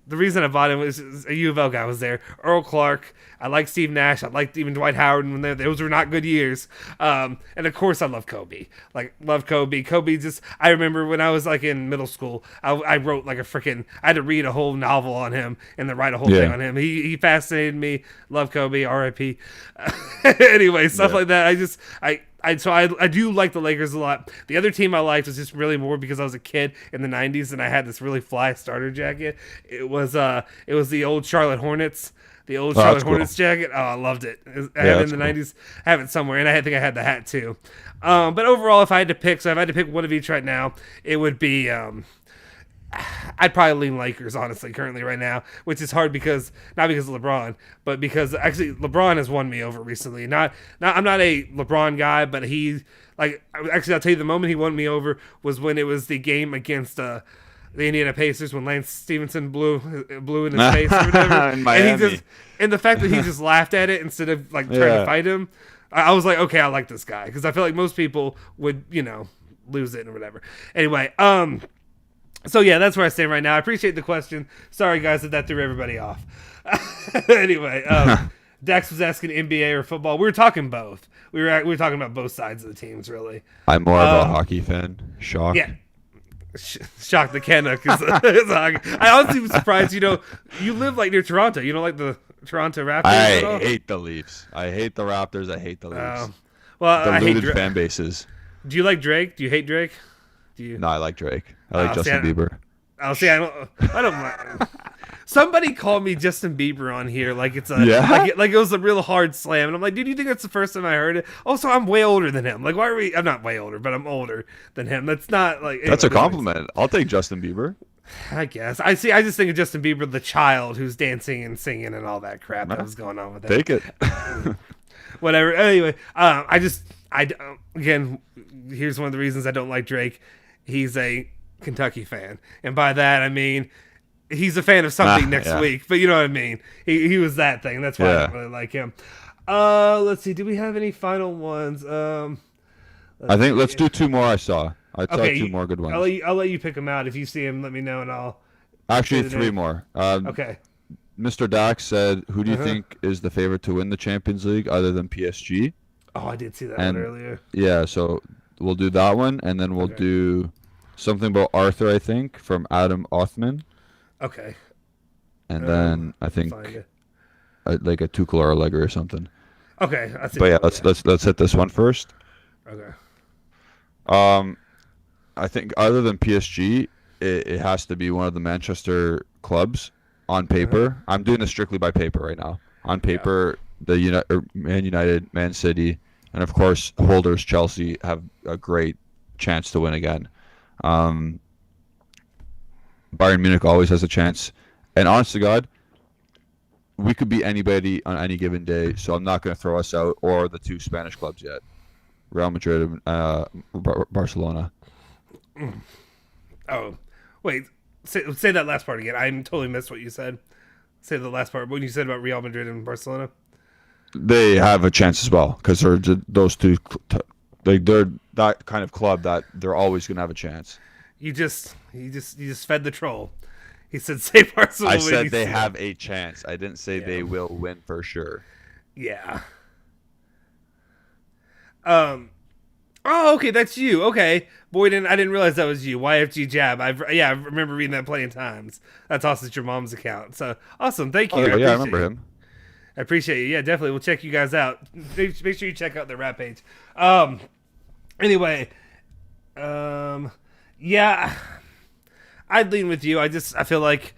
The reason I bought in was a U of L guy was there. Earl Clark. I liked Steve Nash. I liked even Dwight Howard when those were not good years. And of course I love Kobe. Kobe just, I remember when I was like in middle school, I wrote like I had to read a whole novel on him and then write a whole thing on him. He fascinated me. Love Kobe, R.I.P. Anyway, stuff like that. I do like the Lakers a lot. The other team I liked was just really more because I was a kid in the 90s and I had this really fly starter jacket. It was the old Charlotte Hornets. The old Charlotte Hornets jacket. Oh, I loved it. I have it in the 90s. I have it somewhere, and I think I had the hat too. But overall, if I had to pick one of each right now, it would be I'd probably lean Lakers, honestly, currently right now, which is hard not because of LeBron, but because actually LeBron has won me over recently. I'm not a LeBron guy, but I'll tell you the moment he won me over was when it was the game against the Indiana Pacers when Lance Stevenson blew in his face or whatever. In Miami. And the fact that he just laughed at it instead of trying to fight him, I was like, okay, I like this guy because I feel like most people would lose it or whatever. Anyway, so yeah, that's where I stand right now. I appreciate the question. Sorry guys that threw everybody off. Anyway, Dax was asking NBA or football. We were talking both. We were talking about both sides of the teams really. I'm more of a hockey fan. Shock. Yeah. Shock the Canuck is I honestly was surprised. You live like near Toronto. You don't like the Toronto Raptors at all? I hate the Leafs. I hate the Raptors. I hate the Leafs. Well, I hate deluded fan bases. Do you like Drake? Do you hate Drake? Do you? No, I like Drake. I like Justin Bieber. I'll see. I don't mind. Somebody called me Justin Bieber on here, like it's a like it was a real hard slam, and I'm like, dude, you think that's the first time I heard it? Also, I'm way older than him. Like, why are we? I'm not way older, but I'm older than him. That's not like that's a compliment. I'll take Justin Bieber. I guess. I just think of Justin Bieber, the child who's dancing and singing and all that crap that was going on with it. Take it. Whatever. Anyway, again, here's one of the reasons I don't like Drake. He's a Kentucky fan, and by that I mean he's a fan of something next week, but you know what I mean. He was that thing. That's why I don't really like him. Let's see. Do we have any final ones? Let's do 2 more. I saw 2 more good ones. I'll let you pick them out. If you see them, let me know, and I'll. Actually, 3 more. Okay. Mr. Dax said, "Who do you think is the favorite to win the Champions League other than PSG?" Oh, I did see that one earlier. Yeah, so we'll do that one, and then we'll do something about Arthur, I think, from Adam Othman. Okay. And then I think like a Tuchel or Allegri or something. Okay. But yeah, let's hit this one first. Okay. I think other than PSG, it has to be one of the Manchester clubs on paper. I'm doing this strictly by paper right now. On paper, the Man United, Man City, and of course holders Chelsea have a great chance to win again. Bayern Munich always has a chance. And honest to God, we could beat anybody on any given day, so I'm not going to throw us out or the 2 Spanish clubs yet. Real Madrid and Barcelona. Oh, wait. Say that last part again. I totally missed what you said. Say the last part. When you said about Real Madrid and Barcelona? They have a chance as well, because they're those 2... they're that kind of club that they're always going to have a chance. You just fed the troll. He said, "Say Barcelona." I said they have a chance. I didn't say they will win for sure. Yeah. Oh, okay, that's you. Okay, Boyden, I didn't realize that was you. YFG Jab. I remember reading that plenty of times. That's also your mom's account. So awesome. Thank you. I remember him. I appreciate you. Yeah, definitely. We'll check you guys out. Make sure you check out their rap page. Anyway, yeah, I'd lean with you. I feel like,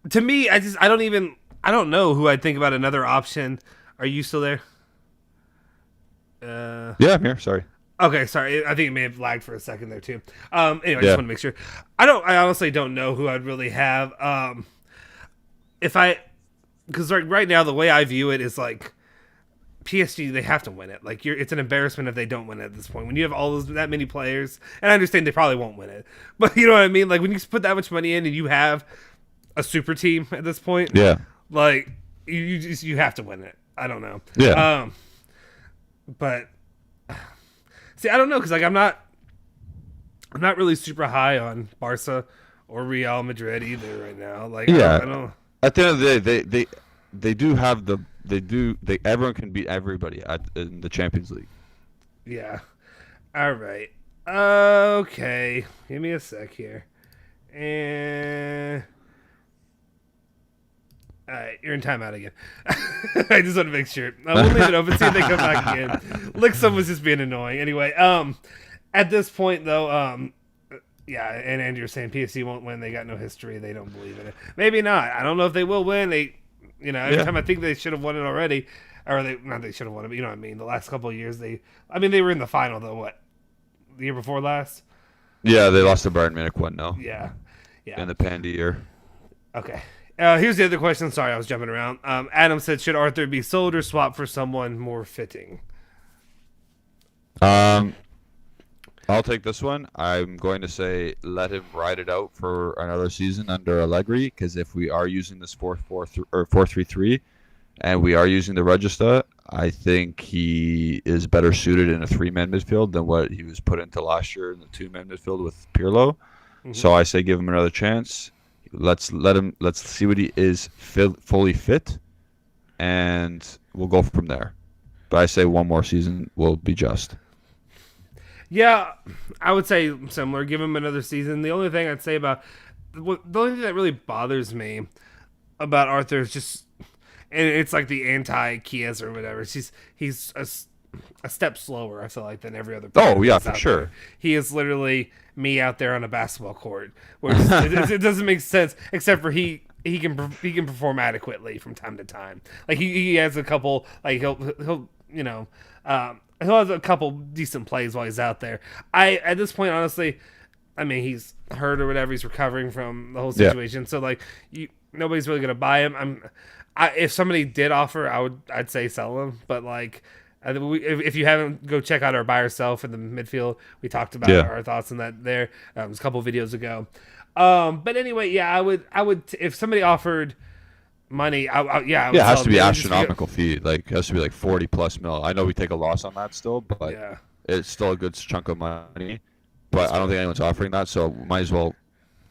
to me, I don't know who I'd think about another option. Are you still there? Yeah, I'm here. Sorry. Okay, sorry. I think it may have lagged for a second there too. Anyway, I just want to make sure. I honestly don't know who I'd really have. Because right now the way I view it is like, PSG, they have to win it. Like, it's an embarrassment if they don't win it at this point. When you have that many players, and I understand they probably won't win it, but you know what I mean. Like, when you put that much money in and you have a super team at this point, like you have to win it. I don't know. Yeah. But see, I don't know, because like I'm not really super high on Barca or Real Madrid either right now. Like, I don't. At the end of the day, they do have everyone can beat everybody in the Champions League. Yeah. All right. Okay. Give me a sec here. And all right, you're in timeout again. I just want to make sure. We'll leave it open, see if they come back again. Lixum was just being annoying. Anyway, at this point though, yeah, and Andrew's saying PSG won't win. They got no history. They don't believe in it. Maybe not. I don't know if they will win. Every time I think they should have won it already, or they should have won it, but you know what I mean. The last couple of years, they were in the final though. What, the year before last? Yeah, they lost to Bayern Munich 1-0. Yeah. In the Panda year. Okay. Here's the other question. Sorry, I was jumping around. Adam said, should Arthur be sold or swapped for someone more fitting? I'll take this one. I'm going to say let him ride it out for another season under Allegri, because if we are using this 4-3-3 and we are using the Regista, I think he is better suited in a 3-man midfield than what he was put into last year in the 2-man midfield with Pirlo. Mm-hmm. So I say give him another chance. Let's see what he is fully fit, and we'll go from there. But I say one more season will be just. Yeah, I would say similar. Give him another season. The only thing I'd say the only thing that really bothers me about Arthur is just, and it's like the anti-Chiesa or whatever. He's a step slower, I feel like, than every other player. Oh yeah, for sure. There. He is literally me out there on a basketball court, where it doesn't make sense, except for he can perform adequately from time to time. Like he has a couple, like he'll you know he'll have a couple decent plays while he's out there. At this point, honestly, I mean, he's hurt or whatever, he's recovering from the whole situation, so like nobody's really gonna buy him. If somebody did offer, I'd say sell him, but like. If you haven't, go check out our buy or sell for the midfield. We talked about our thoughts on that there. It was a couple videos ago. But anyway, yeah, I would if somebody offered money, I would it has to be astronomical fee. Like, it has to be like 40+ mil. I know we take a loss on that still, but it's still a good chunk of money. But I don't think anyone's offering that, so might as well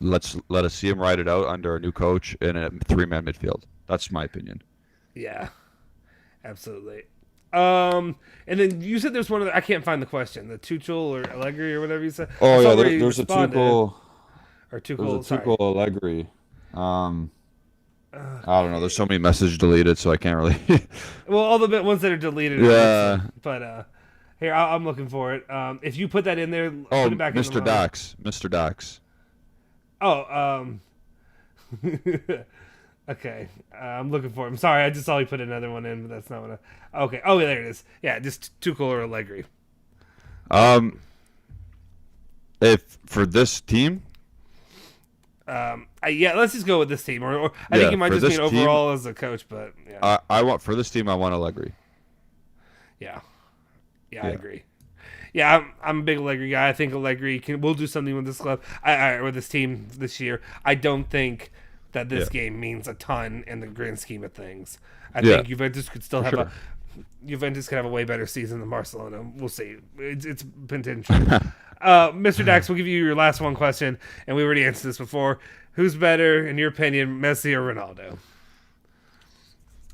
let us see him ride it out under a new coach in a 3-man midfield. That's my opinion. Yeah, absolutely. And then you said there's one other. I can't find the question. The Tuchel or Allegri or whatever you said. Oh yeah, there's a Tuchel or Tuchel. There's a Tuchel Allegri. I don't know. There's so many messages deleted, so I can't really. Well, all the ones that are deleted. Yeah. But here I'm looking for it. If you put that in there, put it back Mr. in Dax. Mr. Dax. Oh. Okay, I'm looking for it. I'm sorry, I just saw you put another one in, but that's not what I... Okay, oh, there it is. Yeah, just Tuchel or Allegri. If for this team... let's just go with this team. Or I think he might just mean overall as a coach, but... yeah. For this team, I want Allegri. Yeah, I agree. Yeah, I'm a big Allegri guy. I think Allegri will do something with this club, or this team this year. I don't think... that this game means a ton in the grand scheme of things. I think Juventus could still have Juventus could have a way better season than Barcelona. We'll see. It's potential. Mr. Dax, we'll give you your last one question, and we already answered this before. Who's better, in your opinion, Messi or Ronaldo?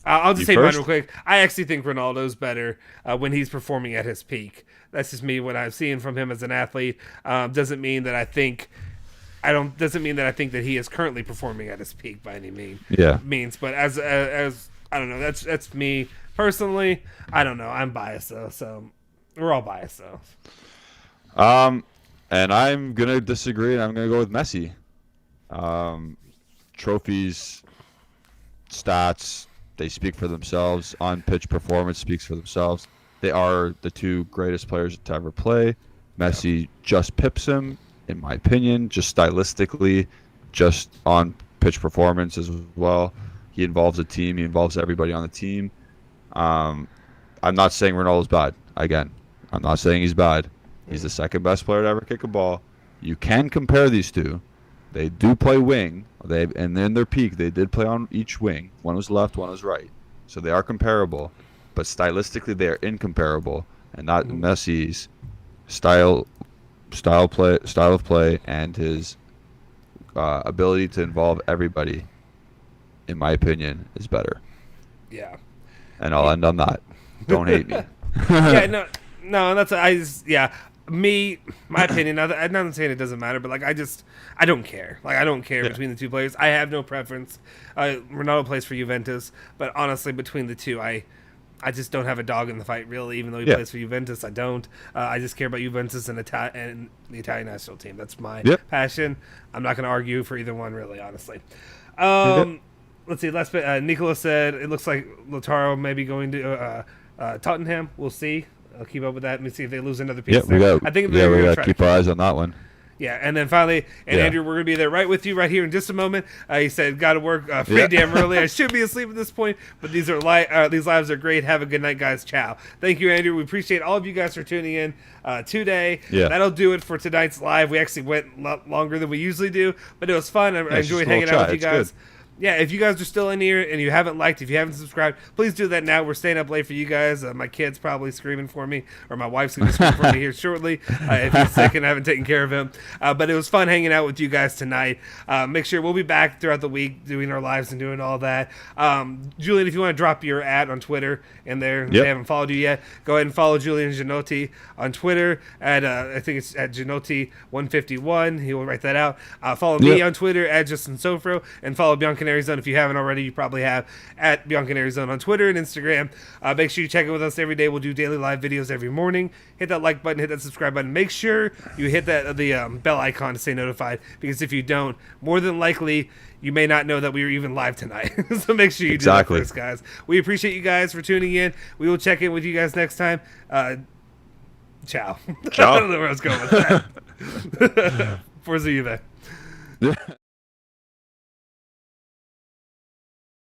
I'll just say mine real quick. I actually think Ronaldo's better when he's performing at his peak. That's just me. What I've seen from him as an athlete doesn't mean that I think that he is currently performing at his peak by any means. But as I don't know, that's me personally. I don't know. I'm biased though, so we're all biased though. And I'm gonna disagree, and I'm gonna go with Messi. Trophies, stats, they speak for themselves. On-pitch performance speaks for themselves. They are the two greatest players to ever play. Messi just pips him. In my opinion, just stylistically, just on pitch performance as well. He involves a team. He involves everybody on the team. I'm not saying Ronaldo's bad. Again, I'm not saying he's bad. He's the second best player to ever kick a ball. You can compare these two. They do play wing. And in their peak, they did play on each wing. One was left, one was right. So they are comparable. But stylistically, they are incomparable. And not Messi's style of play and his ability to involve everybody, in my opinion, is better. Yeah. And I'll end on that. Don't hate me. No, that's my opinion. I'm not saying it doesn't matter, but like I don't care. Like I don't care between the two players. I have no preference. Ronaldo plays for Juventus, but honestly, between the two, I just don't have a dog in the fight, really, even though he plays for Juventus. I don't. I just care about Juventus and the Italian national team. That's my passion. I'm not going to argue for either one, really, honestly. Let's see. Last bit. Nicola said it looks like Lautaro may be going to Tottenham. We'll see. I'll keep up with that. Let me see if they lose another piece. We got to keep our eyes on that one. Yeah, and then finally, Andrew, we're going to be there right with you right here in just a moment. He said, got to work pretty damn early. I should be asleep at this point, but these lives are great. Have a good night, guys. Ciao. Thank you, Andrew. We appreciate all of you guys for tuning in today. Yeah. That'll do it for tonight's live. We actually went a lot longer than we usually do, but it was fun. I enjoyed hanging out with you guys. Good. Yeah, if you guys are still in here and you haven't liked, if you haven't subscribed, please do that now. We're staying up late for you guys. My kid's probably screaming for me, or my wife's going to scream for me here shortly if he's sick and I haven't taken care of him. But it was fun hanging out with you guys tonight. Make sure we'll be back throughout the week doing our lives and doing all that. Julian, if you want to drop your ad on Twitter in there, if they haven't followed you yet, go ahead and follow Julian Genotti on Twitter at, I think it's at Genotti151. He will write that out. Follow me on Twitter at Justin Sofro, and follow Bianconeri Bianconeri Zone. If you haven't already, you probably have, at Bianconeri Zone on Twitter and Instagram. Make sure you check in with us every day. We'll do daily live videos every morning. Hit that like button, hit that subscribe button. Make sure you hit the bell icon to stay notified, because if you don't, more than likely, you may not know that we were even live tonight. So make sure you do that first, guys. We appreciate you guys for tuning in. We will check in with you guys next time. Ciao. I don't know where I was going with that. Forza Juve.